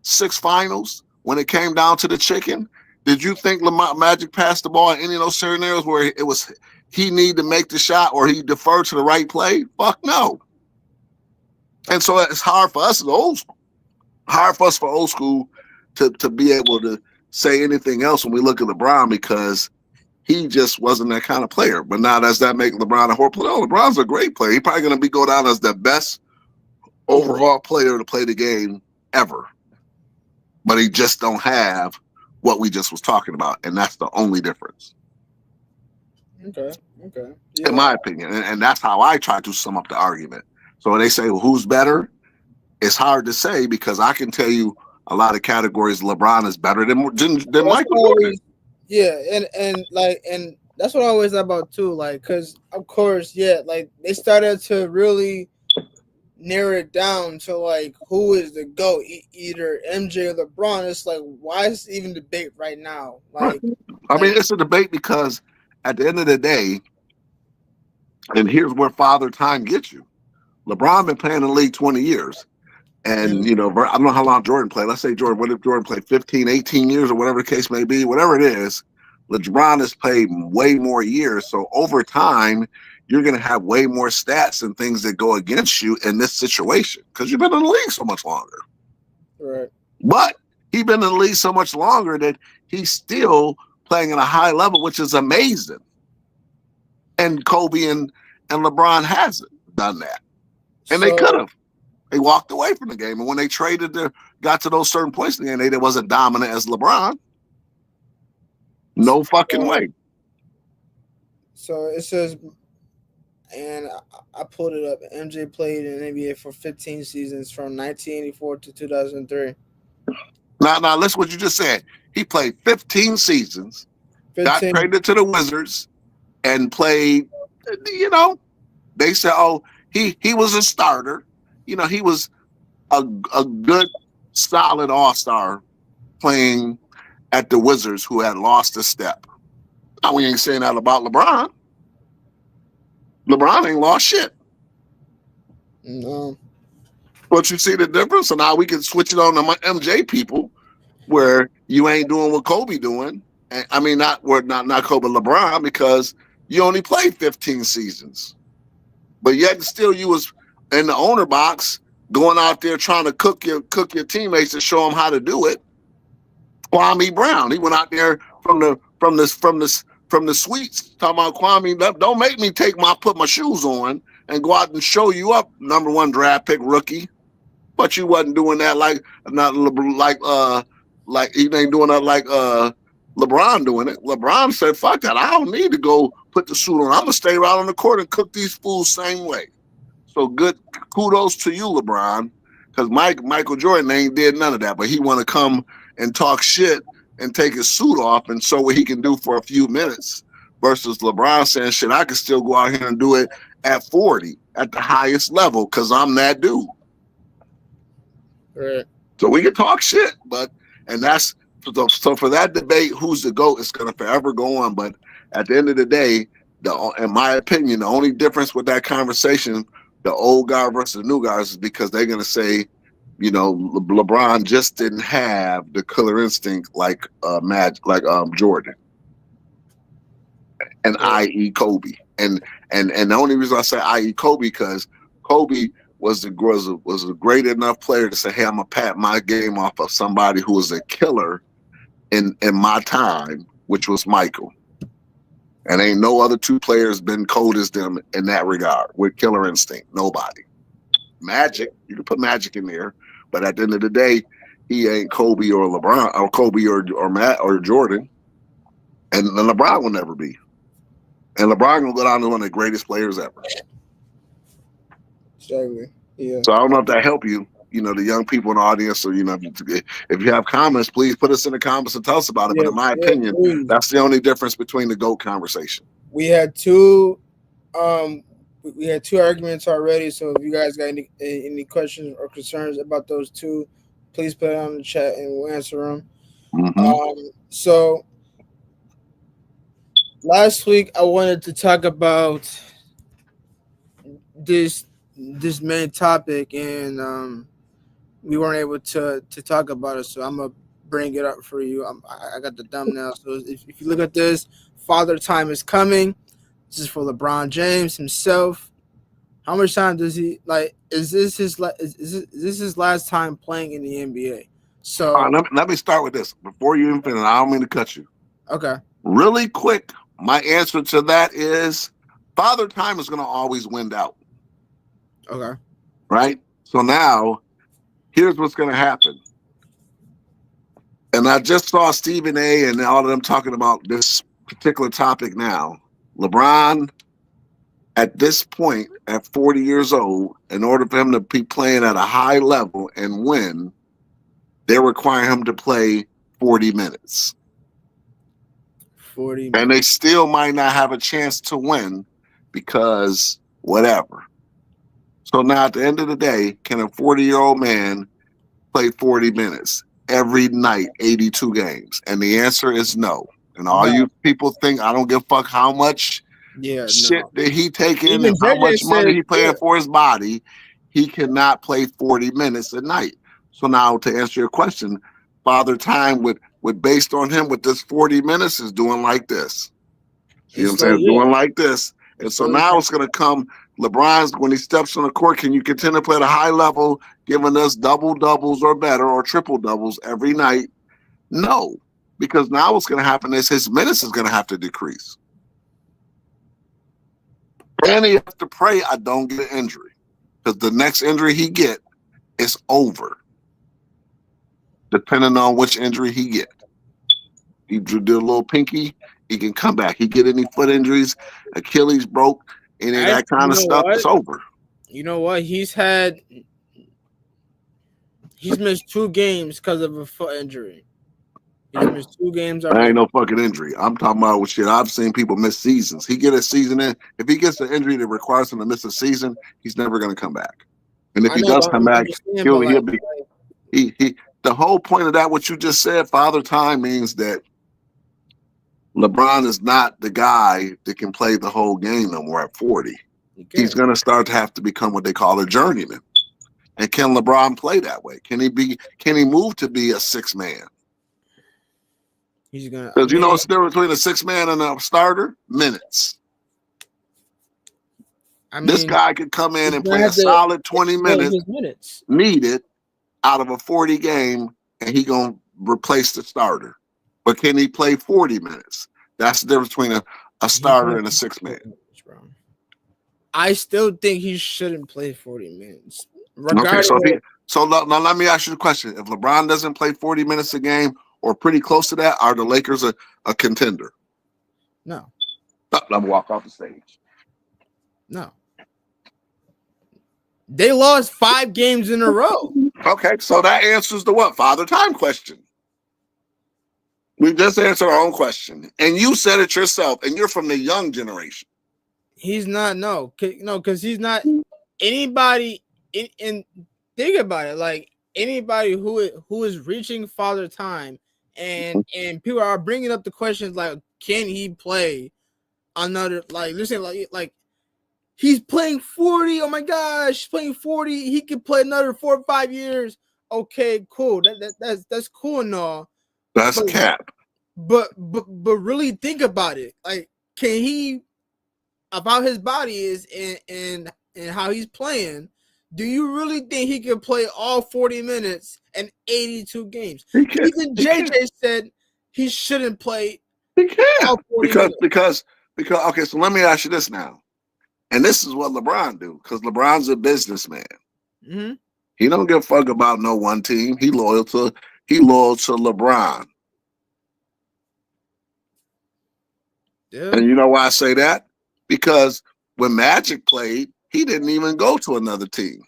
6 finals, when it came down to the chicken, did you think Magic passed the ball in any of those scenarios where it was he needed to make the shot or he deferred to the right play? Fuck no. And so it's hard for us for old school to be able to say anything else when we look at LeBron, because he just wasn't that kind of player. But now does that make LeBron a horrible player? No, LeBron's a great player. He's probably going to go down as the best overall player to play the game ever. But he just don't have what we just was talking about, and that's the only difference. Okay. Yeah. In my opinion, and that's how I try to sum up the argument. So when they say, well, who's better? It's hard to say, because I can tell you a lot of categories LeBron is better than Michael Jordan. Yeah, and that's what I always thought about too. Like, because of course, yeah, like they started to really narrow it down to like who is the GOAT, either MJ or LeBron. It's like, why is it even debate right now? Like, I mean, it's a debate because at the end of the day, and here's where Father Time gets you. LeBron been playing in the league 20 years. And, I don't know how long Jordan played. Let's say what if Jordan played 15, 18 years or whatever the case may be, whatever it is, LeBron has played way more years. So over time, you're going to have way more stats and things that go against you in this situation because you've been in the league so much longer. Right. But he's been in the league so much longer that he's still playing at a high level, which is amazing. And Kobe and LeBron hasn't done that. And they could have. They walked away from the game. And when they got to those certain points in the game, they wasn't dominant as LeBron. No fucking way. So it says, and I pulled it up, MJ played in the NBA for 15 seasons from 1984 to 2003. Now, listen what you just said. He played 15 seasons, got traded to the Wizards, and played, they said, oh, he was a starter. He was a good, solid all-star playing at the Wizards who had lost a step. Now, we ain't saying that about LeBron. LeBron ain't lost shit. No. But you see the difference? So now we can switch it on to my MJ people where you ain't doing what Kobe doing. And, I mean, not Kobe, LeBron, because you only played 15 seasons. But yet still you was in the owner box going out there trying to cook your teammates to show them how to do it. Kwame Brown, he went out there from the suites talking about Kwame. Don't make me put my shoes on and go out and show you up, number 1 draft pick rookie. But you wasn't doing that like he ain't doing that like LeBron doing it. LeBron said, "Fuck that! I don't need to go put the suit on. I'm gonna stay right on the court and cook these fools same way." So good, kudos to you, LeBron, because Michael Jordan ain't did none of that, but he want to come and talk shit and take his suit off and show what he can do for a few minutes. Versus LeBron saying, "Shit, I can still go out here and do it at 40 at the highest level because I'm that dude." Right. So we can talk shit, and that's so for that debate, who's the GOAT, is going to forever go on. But at the end of the day, in my opinion, the only difference with that conversation, the old guy versus the new guys, is because they're going to say, LeBron just didn't have the killer instinct like Jordan, and i.e. Kobe, and the only reason I say i.e. Kobe because Kobe was a great enough player to say, hey, I'm gonna pat my game off of somebody who was a killer in my time, which was Michael. And ain't no other 2 players been cold as them in that regard with killer instinct. Nobody. Magic, you can put Magic in there, but at the end of the day, he ain't Kobe or LeBron or Kobe or Matt or Jordan, and LeBron will never be. And LeBron will go down as one of the greatest players ever. Exactly. Yeah. So I don't know if that helped you, the young people in the audience. So, if you have comments, please put us in the comments and tell us about it. But in my opinion, please. That's the only difference between the GOAT conversation. We had 2 arguments already. So if you guys got any questions or concerns about those 2, please put it on the chat and we'll answer them. Mm-hmm. So last week I wanted to talk about this main topic, and we weren't able to talk about it. So I'm gonna bring it up for you. I got the thumbnail. So if you look at this, Father Time is coming. This is for LeBron James himself. How much time does he like? Is this his last time playing in the NBA? So let me start with this before you even finish. I don't mean to cut you. Okay. Really quick, my answer to that is Father Time is going to always win out. Okay. Right? So now, here's what's going to happen. And I just saw Stephen A. and all of them talking about this particular topic now. LeBron, at this point, at 40 years old, in order for him to be playing at a high level and win, they require him to play 40 minutes. 40 minutes. And they still might not have a chance to win because whatever. So now at the end of the day, can a 40-year-old man play 40 minutes every night, 82 games? And the answer is no. And all you people think, I don't give a fuck how much shit that he taking and how much money he paying for his body, he cannot play 40 minutes a night. So now to answer your question, Father Time with based on him with this 40 minutes is doing like this. You know what I'm saying? Doing like this. And so now it's going to come, LeBron's, when he steps on the court, can you continue to play at a high level, giving us double-doubles or better or triple-doubles every night? No, because now what's going to happen is his minutes is going to have to decrease. And he has to pray I don't get an injury, because the next injury he get is over, depending on which injury he get. He did a little pinky, he can come back. He get any foot injuries, Achilles broke, any of that kind of stuff, it's over. You know what? He's missed 2 games because of a foot injury. He's missed 2 games already. That ain't no fucking injury. I'm talking about shit. I've seen people miss seasons. He get a season in. If he gets an injury that requires him to miss a season, he's never going to come back. And if he does come back, he'll be. The whole point of that, what you just said, Father Time, means that LeBron is not the guy that can play the whole game no more at 40. He's going to start to have to become what they call a journeyman. And can LeBron play that way? Can he move to be a 6-man? He's gonna, because you know what's the difference between a 6-man and a starter? Minutes. This guy could come in and play a solid 20 minutes needed out of a 40 game, and he gonna replace the starter. But can he play 40 minutes? That's the difference between a starter and a 6-man. I still think he shouldn't play 40 minutes. Okay, so now let me ask you the question. If LeBron doesn't play 40 minutes a game or pretty close to that, are the Lakers a contender? No. Let me walk off the stage. No. They lost 5 games in a row. Okay, so that answers the what? Father Time question. We just answered our own question. And you said it yourself, and you're from the young generation. He's not, because he's not anybody in think about it, like anybody who is reaching Father Time, and people are bringing up the questions like, can he play another, like listen, like he's playing 40. Oh my gosh, he's playing 40. He could play another 4 or 5 years. Okay, cool. That's cool and all. That's cap. But really think about it. Like, can he, about his body is and how he's playing, do you really think he can play all 40 minutes and 82 games? Even JJ said he shouldn't play. He can't because okay. So let me ask you this now, and this is what LeBron do, because LeBron's a businessman. Mm-hmm. He don't give a fuck about no one team. He loyal to LeBron. Yeah. And you know why I say that? Because when Magic played, he didn't even go to another team.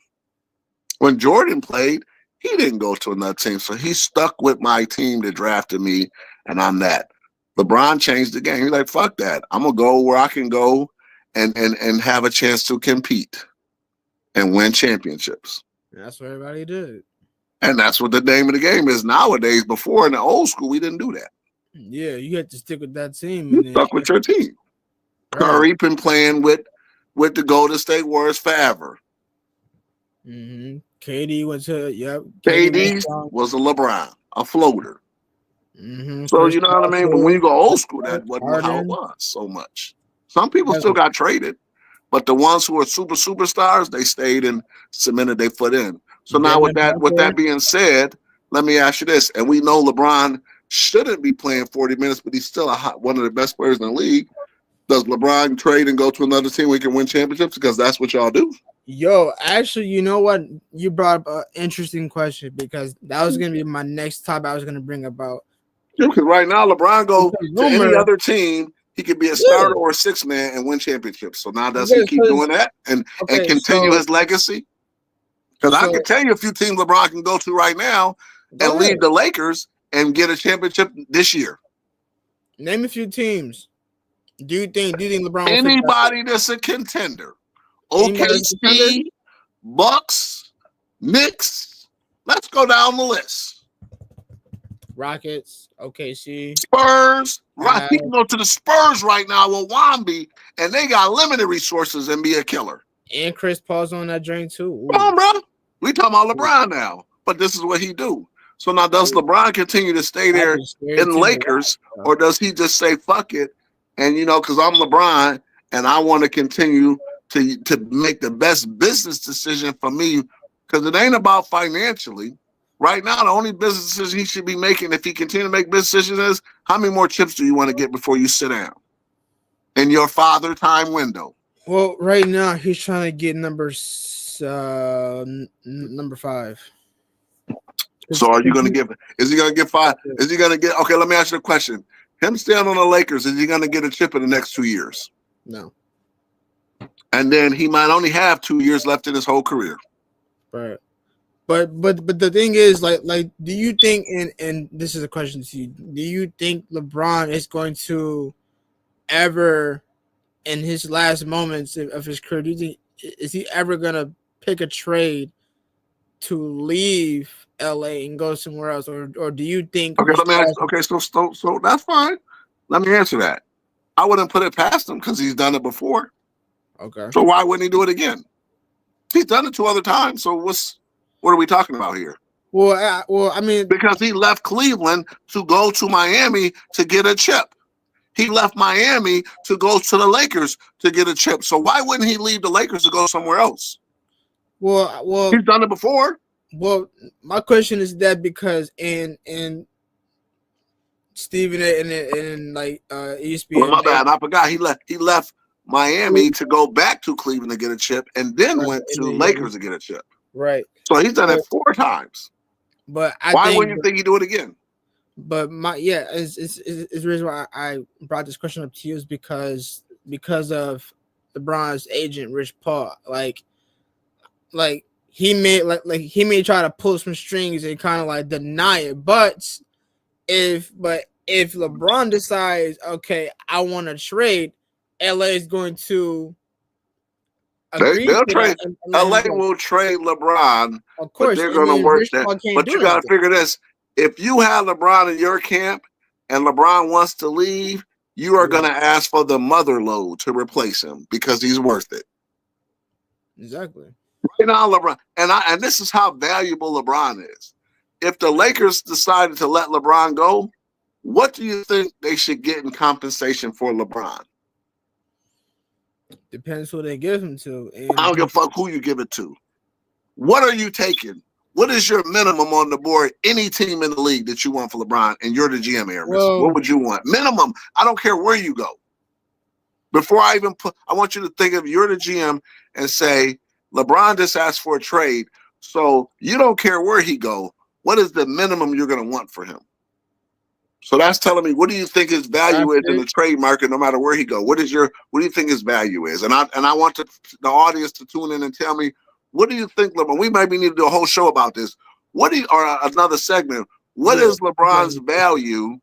When Jordan played, he didn't go to another team. So he stuck with my team that drafted me, and I'm that. LeBron changed the game. He's like, fuck that. I'm going to go where I can go and have a chance to compete and win championships. That's what everybody did. And that's what the name of the game is nowadays. Before, in the old school, we didn't do that. Yeah, you had to stick with that team. You stuck with your team. Right. Curry been playing with with the Golden State Warriors forever. Mm-hmm. KD went to KD was a LeBron, a floater. Mm-hmm. So Chris you know what I mean? But when you go old school, that wasn't how it was so much. Some people still got traded, but the ones who are superstars, they stayed and cemented their foot in. So now with that being said, let me ask you this. And we know LeBron shouldn't be playing 40 minutes, but he's still one of the best players in the league. Does LeBron trade and go to another team where he can win championships? Because that's what y'all do. Yo, actually, you know what? You brought up an interesting question because that was going to be my next topic I was going to bring about. Because right now, LeBron go to any other team, he could be a starter or a sixth man and win championships. So now does he keep doing that and continue his legacy? Because I can tell you a few teams LeBron can go to right now and leave the Lakers and get a championship this year. Name a few teams. Do you think LeBron? Anybody that's a contender. OKC, Bucks, Knicks. Let's go down the list. Rockets, OKC, Spurs. Right, he can go to the Spurs right now with Wemby, and they got limited resources and be a killer. And Chris Paul's on that drink too. Ooh. Come on, bro. We talking about LeBron now, but this is what he do. So now, does LeBron continue to stay there in Lakers, or does he just say fuck it? And because I'm LeBron and I want to continue to make the best business decision for me, because it ain't about financially. Right now, the only business decision he should be making if he continue to make business decisions is how many more chips do you want to get before you sit down in your father time window? Well, right now he's trying to get number 5. So are you going to give? Is he going to get 5? Is he going to get? Okay, let me ask you a question. Him staying on the Lakers, is he going to get a chip in the next 2 years? No. And then he might only have 2 years left in his whole career. Right. But the thing is, like, do you think, and this is a question to you, do you think LeBron is going to ever, in his last moments of his career, do you think is he ever gonna pick a trade to leave LA and go somewhere else, or do you think? Okay, let me ask. Okay, so that's fine. Let me answer that. I wouldn't put it past him because he's done it before. Okay. So why wouldn't he do it again? He's done it 2 other times. So what are we talking about here? Well, I mean, because he left Cleveland to go to Miami to get a chip. He left Miami to go to the Lakers to get a chip. So why wouldn't he leave the Lakers to go somewhere else? Well, he's done it before. Well, my question is that because in Stephen and like ESPN. Well, my bad. I forgot he left Miami to go back to Cleveland to get a chip, and then went to Lakers to get a chip. Right. So he's done it 4 times. But why wouldn't you think he'd do it again? But it's the reason why I brought this question up to you is because of LeBron's agent Rich Paul. Like he may try to pull some strings and kind of like deny it. But if LeBron decides, okay, I want to trade, LA is going to they'll trade. LA will trade LeBron. Of course, they're going to work that. But you got to figure this: if you have LeBron in your camp and LeBron wants to leave, you are going to ask for the mother load to replace him because he's worth it. Exactly. Right now, LeBron, and this is how valuable LeBron is. If the Lakers decided to let LeBron go, what do you think they should get in compensation for LeBron? Depends who they give him to. And I don't give a fuck who you give it to. What are you taking? What is your minimum on the board? Any team in the league that you want for LeBron, and you're the GM, Aramis. What would you want? Minimum. I don't care where you go. Before I even I want you to think of you're the GM and say, LeBron just asked for a trade, so you don't care where he go. What is the minimum you're going to want for him? So that's telling me, what do you think his value is in the trade market, no matter where he go? What do you think his value is? And I want the audience to tune in and tell me, what do you think, LeBron? We maybe need to do a whole show about this. Or another segment. What is LeBron's value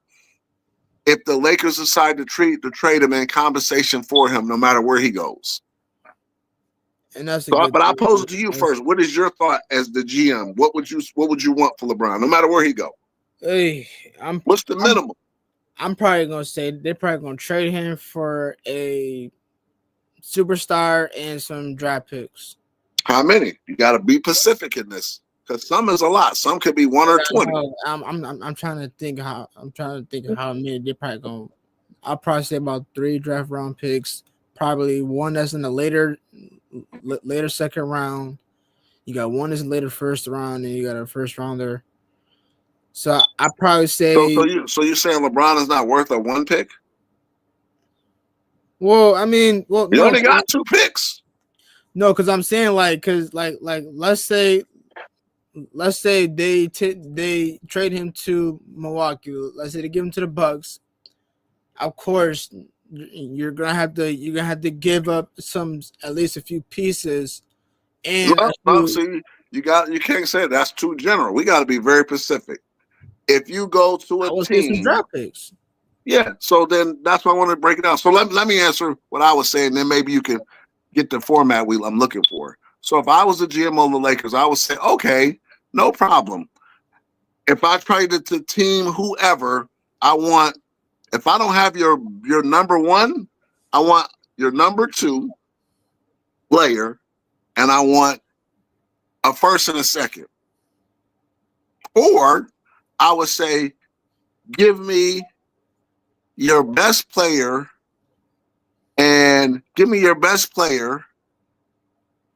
if the Lakers decide to trade him in compensation for him, no matter where he goes? And that's but I pose it to you first. What is your thought as the GM? What would you want for LeBron, no matter where he go? Hey, what's the minimum? I'm probably gonna say they're probably gonna trade him for a superstar, and some draft picks. How many? You got to be specific in this because some is a lot. Some could be 1 or 20. I'm trying to think of how many they probably going. I'll probably say about 3 draft round picks. Probably one that's in the later second round. You got one that's in later first round, and you got a first rounder. So I probably say. So you're saying LeBron is not worth a 1 pick? Well, I mean, you only got 2 picks. No, because I'm saying because let's say they trade him to Milwaukee. Let's say they give him to the Bucks. Of course, you're gonna have to give up at least a few pieces. And see, you can't say that's too general. We got to be very specific. If you go to a team, some draft picks. Yeah, so then that's why I want to break it down. So let me answer what I was saying, then maybe you can get the format I'm looking for. So if I was the GM of the Lakers, I would say, okay, no problem. If I traded to team whoever, if I don't have your number 1, I want your number 2 player, and I want a first and a second. Or I would say, give me your best player and give me your best player,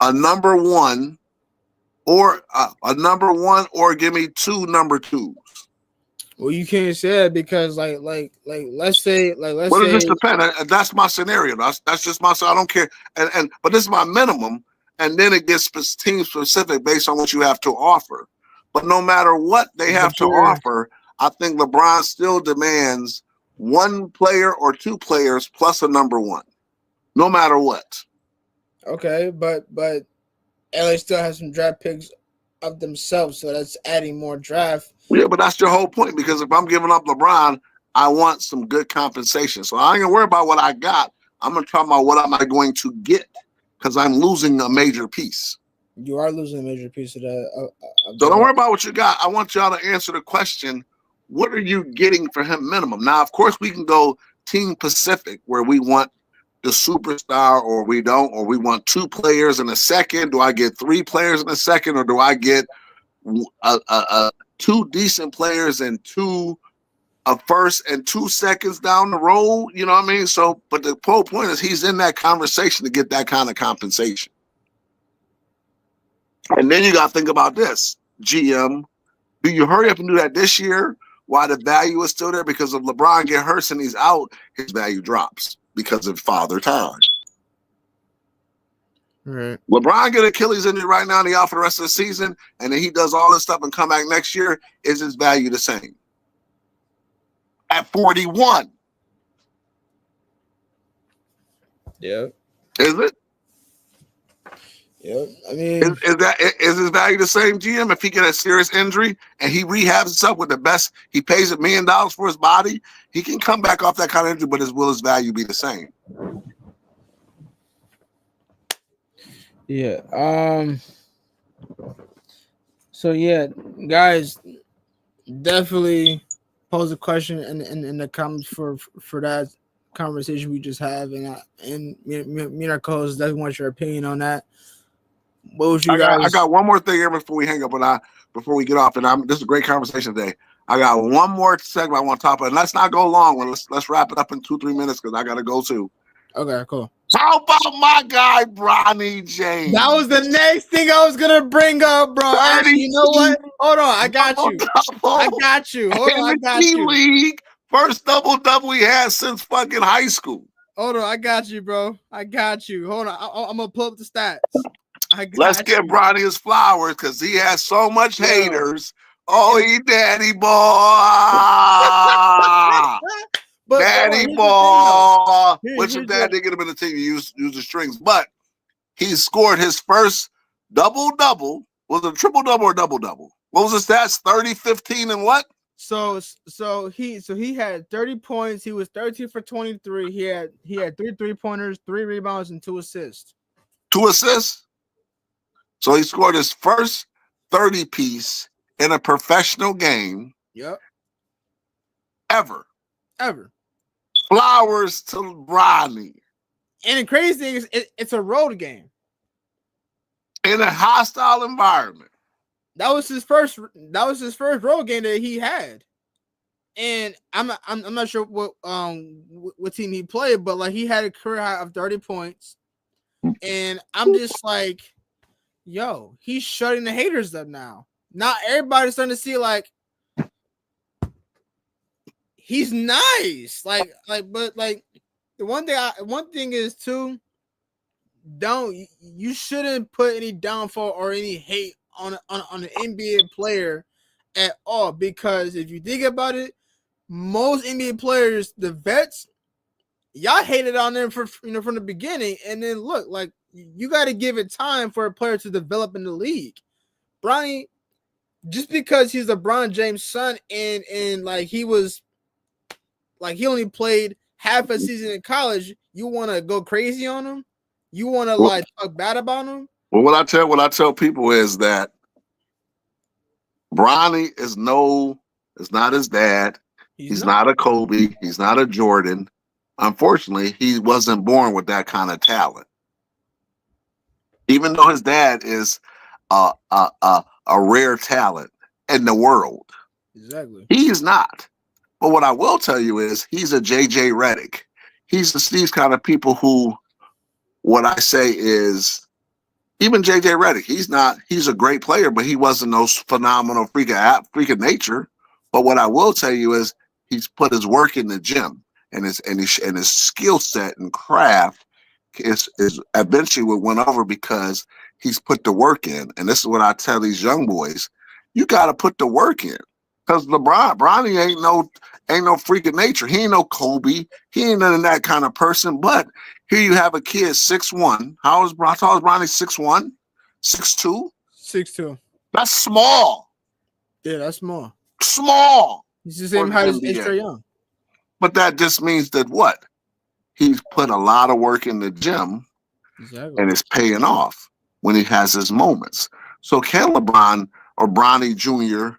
a number 1, or or give me 2 number 2s. Well, you can't say that because let's say Well, it just depends. That's my scenario. That's just my. So I don't care. But this is my minimum, and then it gets team specific based on what you have to offer. But no matter what they have to offer, I think LeBron still demands 1 player or 2 players plus a number 1, no matter what. Okay, but LA still has some draft picks of themselves, so that's adding more draft. Yeah, but that's your whole point, because if I'm giving up LeBron, I want some good compensation. So I ain't gonna worry about what I got. I'm gonna talk about what am I going to get, because I'm losing a major piece. You are losing a major piece of that. So don't worry about what you got. I want y'all to answer the question: what are you getting for him minimum? Now, of course, we can go team specific where we want the superstar, or we don't, or we want 2 players in a second. Do I get 3 players in a second, or do I get 2 decent players and 2 a first and 2 seconds down the road? You know what I mean? So, but the whole point is he's in that conversation to get that kind of compensation. And then you got to think about this, GM. Do you hurry up and do that this year while the value is still there? Because if LeBron gets hurt and he's out, his value drops because of father time. Right. LeBron get Achilles injury right now and he out for the rest of the season, and then he does all this stuff and come back next year. Is his value the same? At 41. Yeah. Is it? Yeah. I mean, is his value the same, GM? If he get a serious injury and he rehabs himself with the best, he pays $1 million for his body, he can come back off that kind of injury, but will his value be the same? Yeah. So yeah, guys, definitely pose a question in the comments for that conversation we just have, and me and our co-hosts definitely want your opinion on that. What would you guys? I got one more thing here before we hang up, before we get off, and this is a great conversation today. I got one more segment I want to talk about. And let's not go long. Let's wrap it up in 2-3 minutes because I gotta go too. Okay, cool. How about my guy Bronny James? That was the next thing I was gonna bring up, bro. Actually, you know what? Hold on, I got you. I got you. Hold on, I got you. League, first double he had since fucking high school. Hold on, I got you, bro. I got you. Hold on, I'm gonna pull up the stats. Let's give Bronny his flowers because he has so much haters. Oh, he daddy boy. Daddy boy. Which if dad didn't get him in the team, he used the strings. But he scored his first double-double. Was it a triple-double or double-double? What was his stats? 30, 15, and what? So he had 30 points. He was 13 for 23. He had 3 3-pointers, 3 rebounds, and 2 assists. 2 assists? So he scored his first 30-piece in a professional game. Yep. Ever. Flowers to Bronny. And the crazy thing is, it's a road game. In a hostile environment. That was his first road game that he had. And I'm not sure what team he played, but like he had a career high of 30 points. And I'm just like, yo, he's shutting the haters up now. Now everybody's starting to see like he's nice. But the one thing is too, you shouldn't put any downfall or any hate on an NBA player at all, because if you think about it, most NBA players, the vets, y'all hated on them from the beginning, and then look, like you got to give it time for a player to develop in the league. Bronny, just because he's LeBron James' son, and like he only played half a season in college, you want to go crazy on him? You want to like talk bad about him? Well, what I tell people is that Bronny is not his dad. He's not a Kobe. He's not a Jordan. Unfortunately, he wasn't born with that kind of talent. Even though his dad is a rare talent in the world. Exactly. He's not. But what I will tell you is he's a JJ Redick. He's these kind of people who, what I say is, even JJ Redick, he's a great player, but he wasn't no phenomenal freak of nature. But what I will tell you is he's put his work in the gym, and his skill set and craft is eventually what went over because he's put the work in. And this is what I tell these young boys: you got to put the work in, because Bronny ain't no freak of nature. He ain't no Kobe. He ain't none of that kind of person. But here you have a kid 6'1". How tall is Bronny? 6'1", 6'2"? 6'2". That's small. Yeah, that's small. Small. He's the same height as Trae Young. But that just means that what? He's put a lot of work in the gym, exactly, and it's paying off when he has his moments. So can LeBron or Bronny Jr.,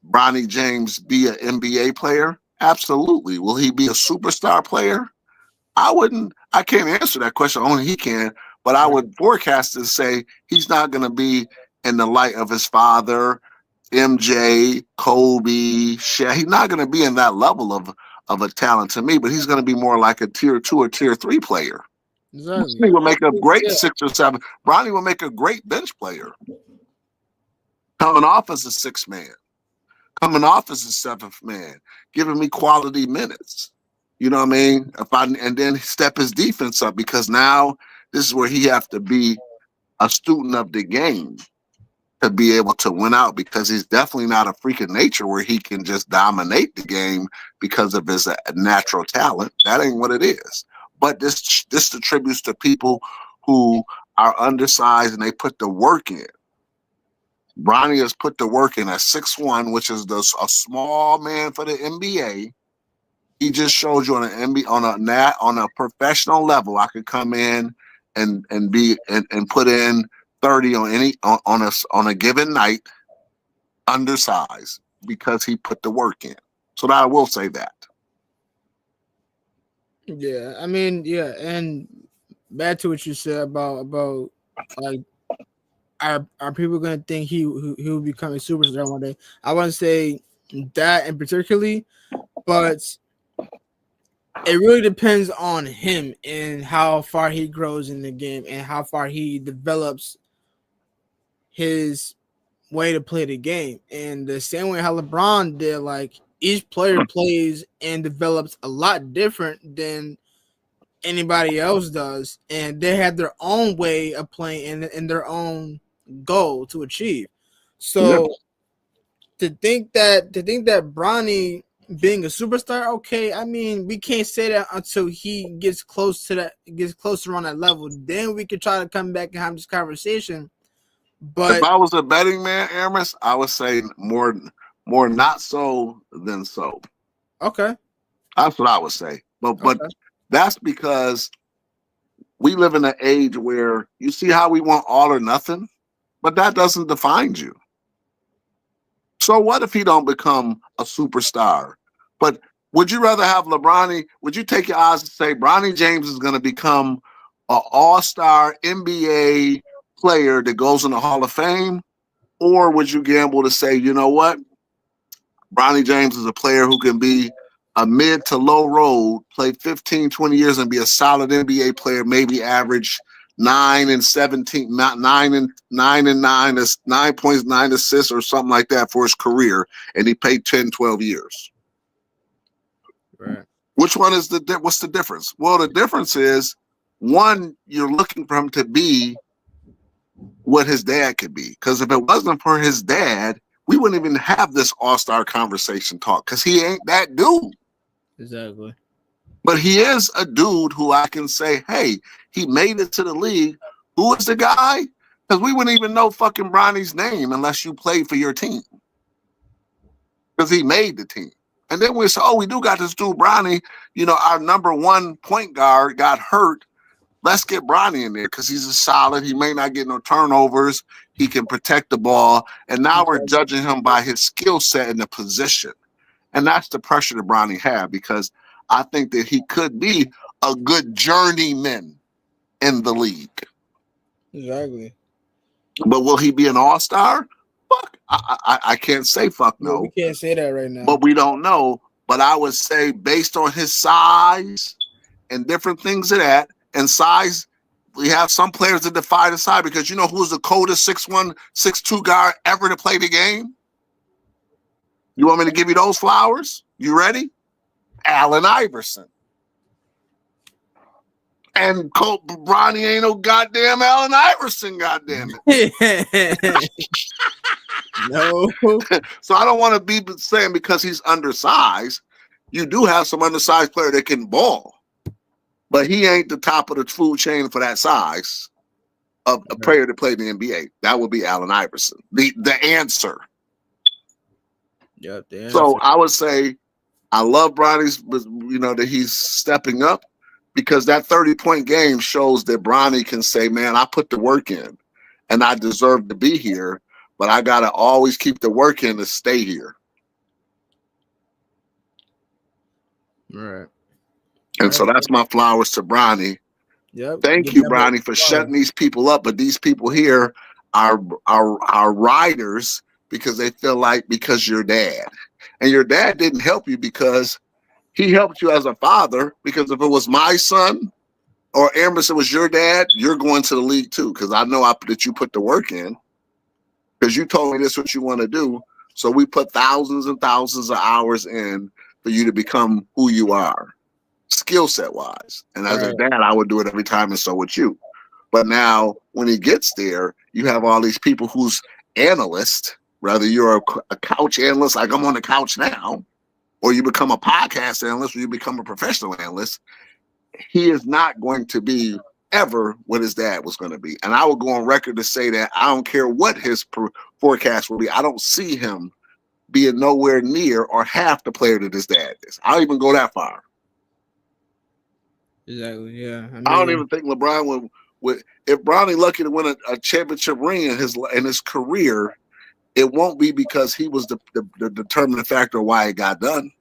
Bronny James be an NBA player? Absolutely. Will he be a superstar player? I can't answer that question. Only he can. But I would forecast and say he's not going to be in the light of his father, MJ, Kobe, Shaq. He's not going to be in that level of a talent to me, but he's going to be more like a tier 2 or tier 3 player. Exactly. He will make a great 6 or 7. Bronny will make a great bench player. Coming off as a 6th man. Coming off as a 7th man. Giving me quality minutes. You know what I mean? And then step his defense up, because now this is where he have to be a student of the game to be able to win out, because he's definitely not a freak of nature where he can just dominate the game because of his natural talent. That ain't what it is. But this attributes to people who are undersized and they put the work in. Bronny has put the work in at 6'1", which is a small man for the NBA. He just showed you on an NBA, on a professional level, I could come in and put in 30 on a given night, undersized, because he put the work in. So I will say that. Yeah, I mean, yeah, and back to what you said about like, are people gonna think he will become a superstar one day? I wouldn't say that in particularly, but it really depends on him and how far he grows in the game and how far he develops his way to play the game. And the same way how LeBron did, like each player plays and develops a lot different than anybody else does, and they have their own way of playing and their own goal to achieve. So to think that Bronny being a superstar, okay, I mean, we can't say that until he gets closer on that level. Then we could try to come back and have this conversation. But if I was a betting man, Aramis, I would say more not so than so. Okay, that's what I would say. But that's because we live in an age where you see how we want all or nothing, but that doesn't define you. So what if he don't become a superstar? But Would you rather have would you take your odds and say Bronny James is going to become an all-star NBA player that goes in the Hall of Fame? Or would you gamble to say, you know what? Bronny James is a player who can be a mid to low road, play 15, 20 years and be a solid NBA player, maybe average 9 and 17, not 9 and 9 and 9, 9 points, 9 assists or something like that for his career. And he played 10, 12 years. Right. Which one is what's the difference? Well, the difference is one, you're looking for him to be what his dad could be. Because if it wasn't for his dad, we wouldn't even have this all-star conversation talk because he ain't that dude. Exactly. But he is a dude who I can say, hey, he made it to the league. Who is the guy? Because we wouldn't even know fucking Bronny's name unless you played for your team. Because he made the team. And then we say, oh, we do got this dude, Bronny. You know, our number one point guard got hurt. Let's get Bronny in there because he's a solid. He may not get no turnovers. He can protect the ball. And now we're judging him by his skill set in the position. And that's the pressure that Bronny had because I think that he could be a good journeyman in the league. Exactly. But will he be an all-star? Fuck. I can't say fuck no. We can't say that right now. But we don't know. But I would say based on his size and different things of that, and size, we have some players that defy the size because you know who's the coldest 6'1", 6'2" guy ever to play the game? You want me to give you those flowers? You ready? Allen Iverson. And Bronny ain't no goddamn Allen Iverson, goddamn it. No. So I don't want to be saying because he's undersized. You do have some undersized player that can ball. But he ain't the top of the food chain for that size of a player that played in the NBA. That would be Allen Iverson. The answer. Yep. So I would say I love Bronny's, you know, that he's stepping up because that 30-point game shows that Bronny can say, man, I put the work in and I deserve to be here, but I got to always keep the work in to stay here. Right. And so that's my flowers to Bronny. Yep. Thank you, Bronny, for shutting these people up. But these people here are riders because they feel like because your dad. And your dad didn't help you because he helped you as a father. Because if it was my son or Emerson was your dad, you're going to the league too. Because I know that you put the work in. Because you told me this is what you want to do. So we put thousands and thousands of hours in for you to become who you are. Skill set wise, and as a dad, I would do it every time, and so would you. But now, when he gets there, you have all these people who's analyst. Whether you're a couch analyst, like I'm on the couch now, or you become a podcast analyst, or you become a professional analyst. He is not going to be ever what his dad was going to be, and I will go on record to say that I don't care what his forecast will be. I don't see him being nowhere near or half the player that his dad is. I'll even go that far. Exactly. Yeah. I don't even think LeBron would. If Bronny lucky to win a championship ring in his career, it won't be because he was the determining factor of why it got done.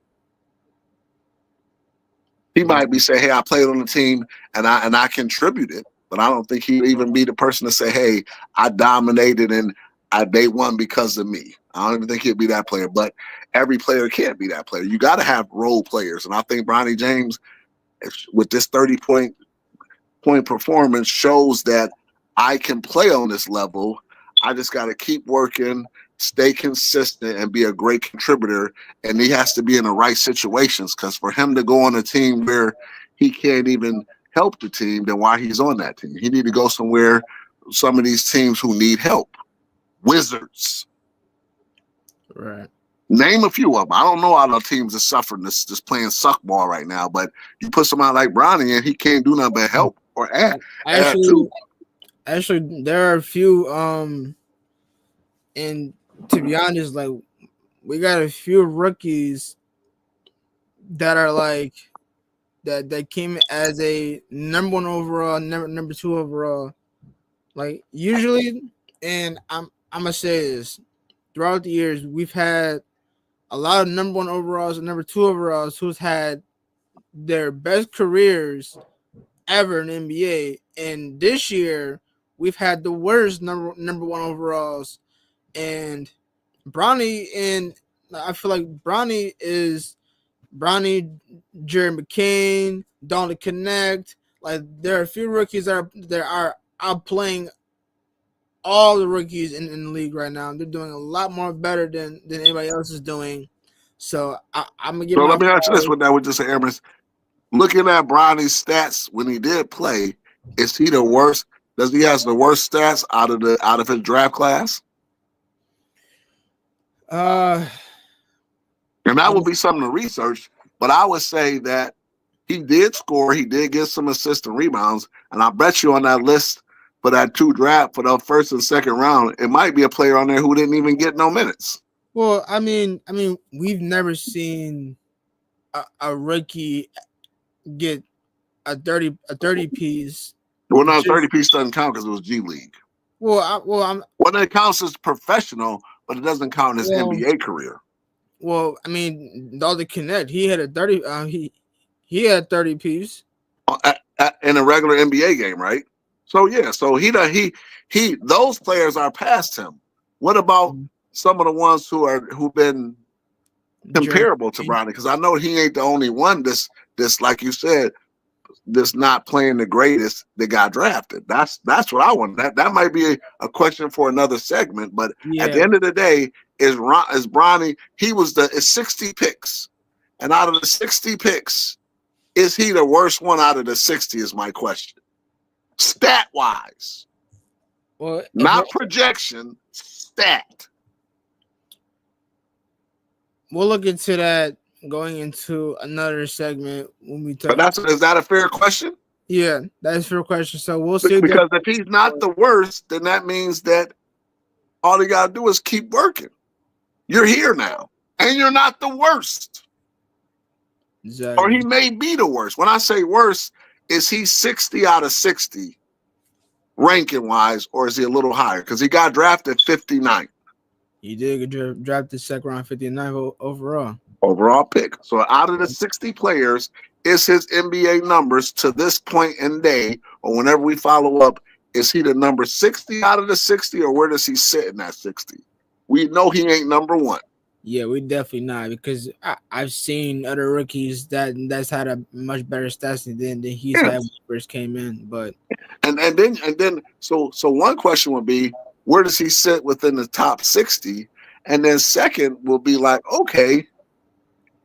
He might be saying, "Hey, I played on the team and I contributed," but I don't think he'd even be the person to say, "Hey, I dominated and they won because of me." I don't even think he'd be that player. But every player can't be that player. You got to have role players, and I think Bronny James, with this 30-point performance, shows that I can play on this level. I just got to keep working, stay consistent, and be a great contributor. And he has to be in the right situations, because for him to go on a team where he can't even help the team, then why he's on that team? He need to go somewhere, some of these teams who need help. Wizards. Right. Name a few of them. I don't know all the teams that suffering this just playing suck ball right now, but you put somebody like Bronny in, he can't do nothing but help or add. Actually, there are a few. And to be honest, like we got a few rookies that are like that came as a number 1 overall, number 2 overall. Like usually, and I'm gonna say this, throughout the years, we've had a lot of number 1 overalls and number 2 overalls who's had their best careers ever in the NBA. And this year, we've had the worst number 1 overalls. And Bronny, and I feel like Bronny, Jared McCain, Donald Connect. Like, there are a few rookies that are outplaying all the rookies in the league right now. They're doing a lot more better than anybody else is doing. So I'm gonna give. So let me ask you this: with that, with just Aaron, looking at Bronny's stats when he did play, is he the worst? Does he has the worst stats out of his draft class? And that would be something to research. But I would say that he did score. He did get some assists and rebounds. And I bet you on that list for that 2 draft for the first and second round, it might be a player on there who didn't even get no minutes. Well, I mean, we've never seen a rookie get a 30 piece. Well, no, 30 piece doesn't count because it was G League. Well, it counts as professional, but it doesn't count as NBA career. Well, I mean, Dalton Connect, he had a 30. He had 30 piece in a regular NBA game, right? So yeah, so he those players are past him. What about some of the ones who've been comparable to Bronny? Because I know he ain't the only one. This like you said, this not playing the greatest that got drafted. That's what I want. That might be a question for another segment. But at the end of the day, is Bronny? He was it's 60 picks, and out of the 60 picks, is he the worst one out of the 60? Is my question. Stat wise, not projection. Stat. We'll look into that going into another segment when we talk. But is that a fair question? Yeah, that is a fair question. So we'll see. Because if he's not the worst, then that means that all you gotta do is keep working. You're here now, and you're not the worst. Exactly. Or he may be the worst. When I say worst, is he 60 out of 60 ranking wise, or is he a little higher? Because he got drafted 59. He did get drafted second round, 59 overall pick. So out of the 60 players, is his NBA numbers to this point in day, or whenever we follow up, is he the number 60 out of the 60, or where does he sit in that 60? We know he ain't number 1. Yeah, we definitely not, because I've seen other rookies that's had a much better stats than he's had when he first came in. But and then so one question would be, where does he sit within the top 60? And then second will be like, okay,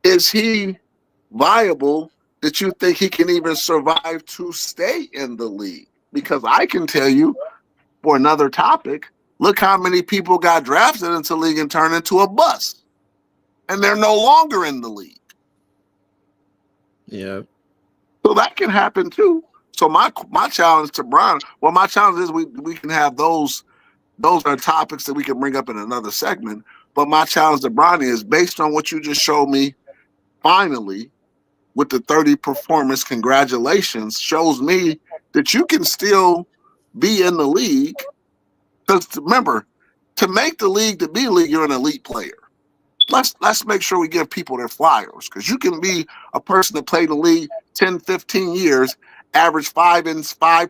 is he viable that you think he can even survive to stay in the league? Because I can tell you, for another topic, look how many people got drafted into the league and turned into a bust. And they're no longer in the league. Yeah. So that can happen too. So my challenge to Brian, my challenge is we can have those are topics that we can bring up in another segment. But my challenge to Brian is, based on what you just showed me, finally, with the 30 performance, congratulations, shows me that you can still be in the league. Because remember, to make the league, to be league, you're an elite player. Let's make sure we give people their flyers, because you can be a person that played the league 10, 15 years, average 5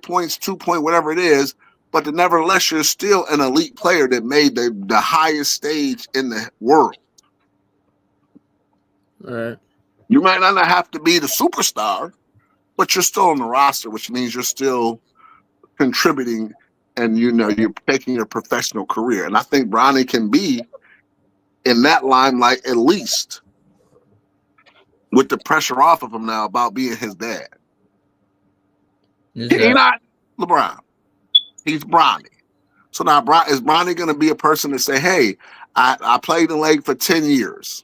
points, 2 point, whatever it is, but nevertheless, you're still an elite player that made the highest stage in the world. All right. You might not have to be the superstar, but you're still on the roster, which means you're still contributing, and you're taking your professional career. And I think Bronny can be in that limelight, at least, with the pressure off of him now about being his dad. He's not LeBron. He's Bronny. So now is Bronny going to be a person to say, hey, I played in the league for 10 years.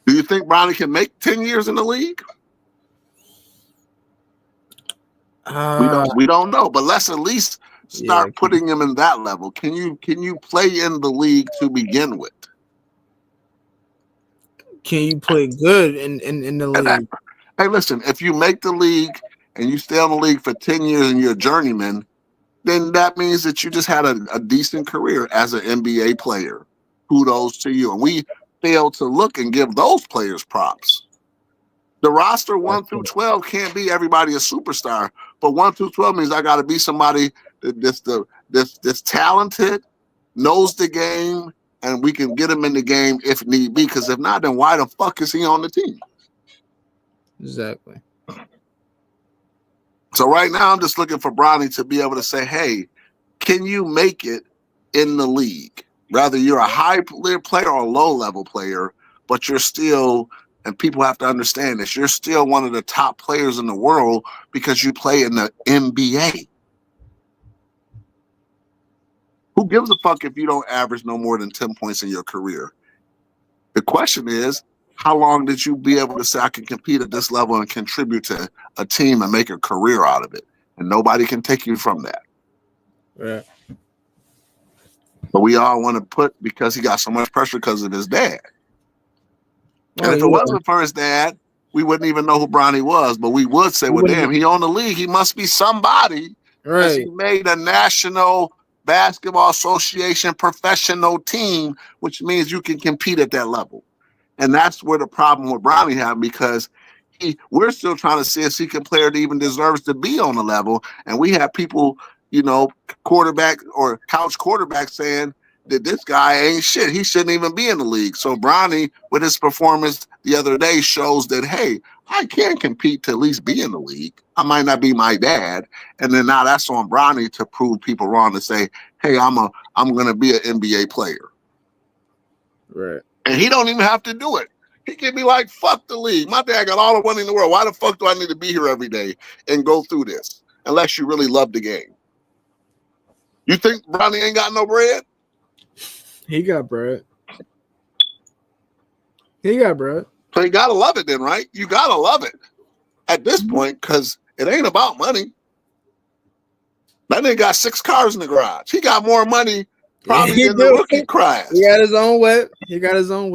Do you think Bronny can make 10 years in the league? We don't know, but let's at least start putting him in that level. Can you play in the league to begin with? Can you play good in the league? Hey, listen, if you make the league and you stay in the league for 10 years and you're a journeyman, then that means that you just had a decent career as an NBA player. Kudos to you. And fail to look and give those players props. The roster 1 through 12 can't be everybody a superstar, but 1 through 12 means I got to be somebody that's talented, knows the game, and we can get him in the game if need be. Because if not, then why the fuck is he on the team? Exactly. So right now, I'm just looking for Bronny to be able to say, "Hey, can you make it in the league? Whether you're a high player or a low level player, but you're still." And people have to understand this. You're still one of the top players in the world because you play in the NBA. Who gives a fuck if you don't average no more than 10 points in your career? The question is, how long did you be able to say, I can compete at this level and contribute to a team and make a career out of it? And nobody can take you from that. Right. But we all want to put, because he got so much pressure because of his dad. Well, and if it wasn't for his dad, we wouldn't even know who Bronny was. But we would say, well, damn, he owned the league. He must be somebody. Right. He made a National Basketball Association professional team, which means you can compete at that level. And that's where the problem with Bronny had, because we're still trying to see if he can play or even deserves to be on the level. And we have people, quarterback or couch quarterback saying that this guy ain't shit. He shouldn't even be in the league. So Bronny, with his performance the other day, shows that, hey, I can compete to at least be in the league. I might not be my dad. And then now that's on Bronny to prove people wrong, to say, hey, I'm going to be an NBA player. Right. And he don't even have to do it. He can be like, fuck the league. My dad got all the money in the world. Why the fuck do I need to be here every day and go through this? Unless you really love the game. You think Bronny ain't got no bread? He got bread. He got bread. So you gotta love it then, right? You gotta love it at this point, because it ain't about money. That nigga got 6 cars in the garage. He got more money probably than the rookie class. He got his own whip. He got his own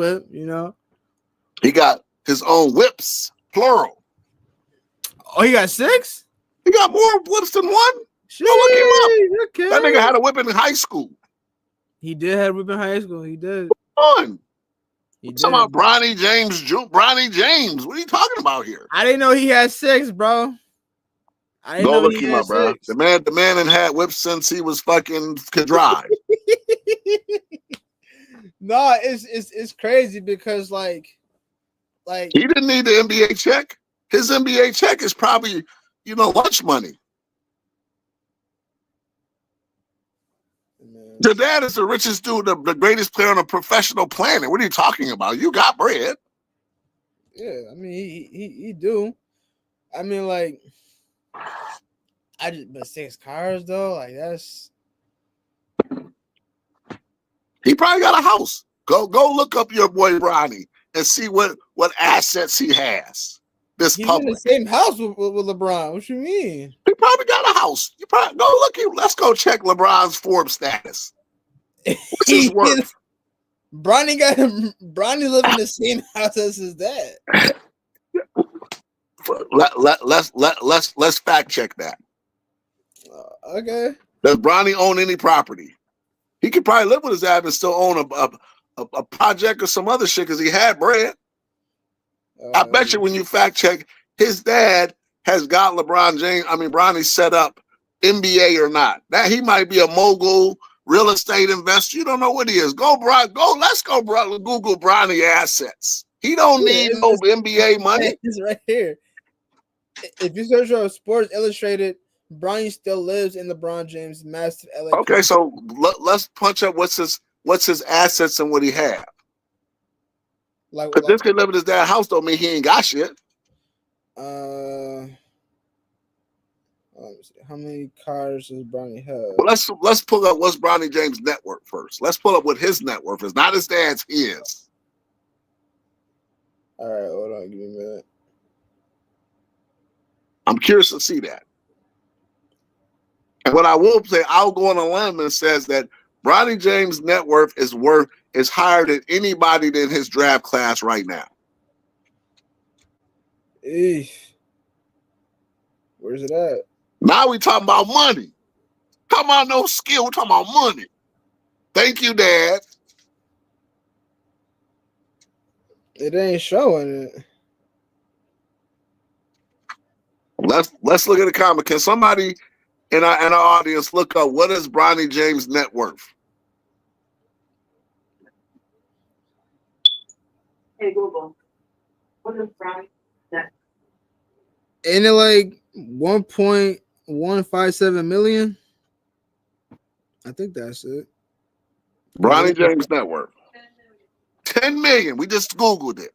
whips, plural. Oh, he got 6? He got more whips than one? Shit, look him up. Okay. That nigga had a whip in high school. He did have a whip in high school. He did. Come on. He did. Talking about Bronny James. Bronny James. What are you talking about here? I didn't know he had 6, bro. I didn't Go know look he him had up, bro. 6. The man had whips since he was fucking could drive. No, it's crazy because like he didn't need the NBA check. His NBA check is probably, lunch money. Man. Your dad is the richest dude, the greatest player on the professional planet. What are you talking about? You got bread. Yeah, I mean he do. I mean, like, but 6 cars though, like that's. He probably got a house. Go look up your boy Bronny and see what assets he has. He's in the same house with LeBron. What you mean? He probably got a house. You probably go look him. Let's go check LeBron's Forbes status. What's his worth? Bronny living in the same house as his dad. Let's fact check that. Okay. Does Bronny own any property? He could probably live with his dad and still own a project or some other shit because he had bread. I bet you when you fact check, his dad has got Bronny set up, NBA or not. That he might be a mogul, real estate investor. You don't know what he is. Let's go Google Bronny assets. He don't need no NBA money. It's right here. If you search on Sports Illustrated, Bronny still lives in LeBron James' massive LA. Okay, so let's punch up what's his assets and what he have. Because this kid live in his dad's house don't mean he ain't got shit. Let me see. How many cars does Bronny have? Well, let's pull up what's Bronny James' net worth first. Let's pull up what his net worth is. Not his dad's, his. All right, hold on, give me a minute. I'm curious to see that. And what I will say, I'll go on a limb and says that Bronny James' net worth is higher than anybody in his draft class right now. Eesh. Where's it at? Now we talking about money. Talking about no skill, we're talking about money. Thank you, Dad. It ain't showing it. Let's look at the comment. Can somebody in our audience look up what is Bronny James' net worth? Hey Google, what is Bronny net? Ain't it like 1.157 million? I think that's it. Bronny James' net worth. 10 million. We just Googled it.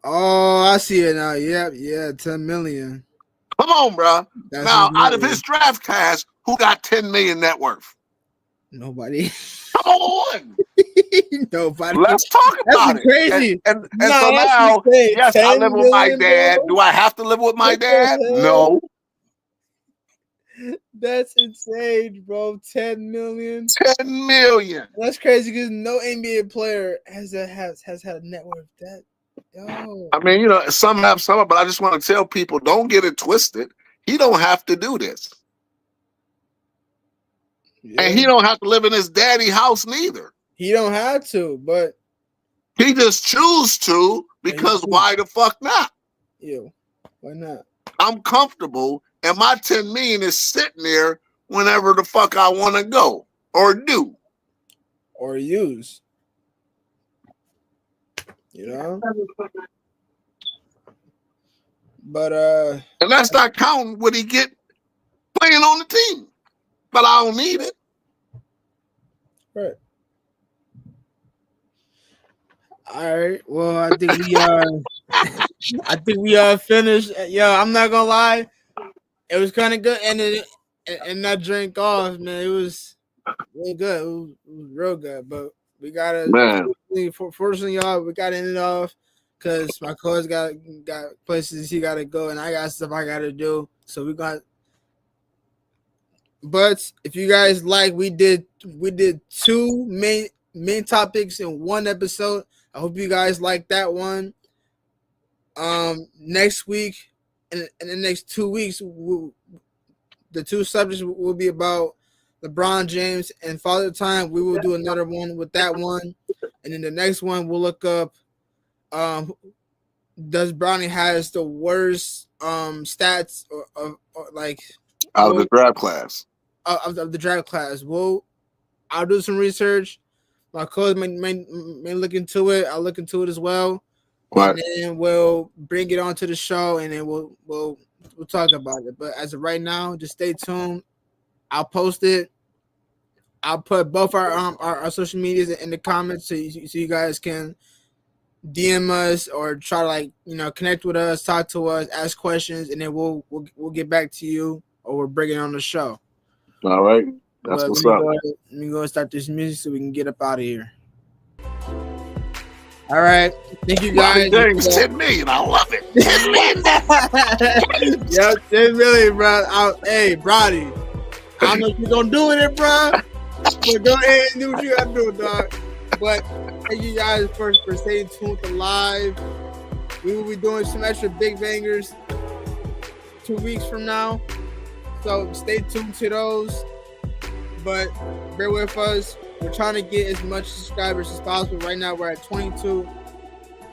Oh, I see it now. Yep, yeah, 10 million. Come on, bro. That's Now, his out net of his worth. draft class, who got 10 million net worth? Nobody. Come on. Nobody. Let's talk about That's it. crazy. And Nah, so that's now, insane. yes, I 10 live with my million, dad. bro? Do I have to live with my What the dad? hell? No. That's insane, bro. 10 million. 10 million. That's crazy because no NBA player has had a net worth that. Yo. I mean, some have some, but I just want to tell people, don't get it twisted. He don't have to do this. Yeah. And he don't have to live in his daddy house neither. He don't have to, but he just choose to because why the fuck not? Yo, why not? I'm comfortable and my 10 million is sitting there whenever the fuck I want to go or do. Or use. But and that's not counting what he get playing on the team. But I don't need it. Right. All right. Well, I think we finished. Yeah, I'm not gonna lie. It was kind of good, and that drink off, man. It was really good. It was real good. But we gotta, fortunately, y'all, we gotta end it off because my cousin got places he gotta go, and I got stuff I gotta do. So we got. But if you guys like, we did 2 main topics in one episode. I hope you guys like that one. Next week, in the next 2 weeks, the 2 subjects will be about LeBron James and Father Time. We will do another one with that one, and then the next one we'll look up. Does Bronny has the worst stats or like out of the draft class? Of the draft class. I'll do some research. My cousin may look into it. I'll look into it as well. Right. And then we'll bring it onto the show, and then we'll talk about it. But as of right now, just stay tuned. I'll post it. I'll put both our social medias in the comments so you guys can DM us or try to connect with us, talk to us, ask questions, and then we'll get back to you or we'll bring it on the show. All right. That's what's up. Let me go and start this music so we can get up out of here. All right. Thank you guys. James, 10 million. I love it. 10 million. Yeah, 10 million, bro. Hey, Bronny. I don't know if you're going to do it, bro. But go ahead and do what you got to do, dog. But thank you guys for staying tuned to live. We will be doing some extra big bangers 2 weeks from now. So stay tuned to those, but bear with us. We're trying to get as much subscribers as possible. Right now we're at 22.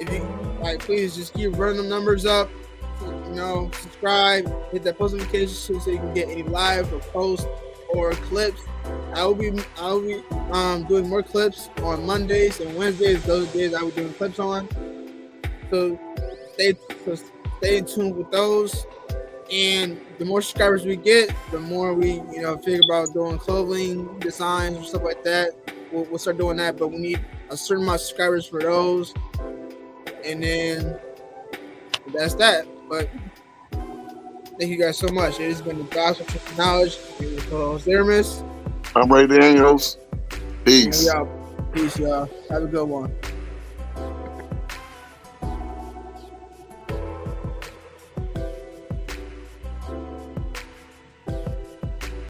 If you please just keep running them numbers up. Subscribe, hit that post notification so you can get any live or posts or clips. I will be doing more clips on Mondays and Wednesdays. Those days I will be doing clips on. So stay tuned with those. And the more subscribers we get, the more we, figure about doing clothing designs or stuff like that. We'll start doing that, but we need a certain amount of subscribers for those. And then that's that. But thank you guys so much. It has been the Gospel of Knowledge. I'm Ray Daniels. Peace. Peace, y'all. Have a good one.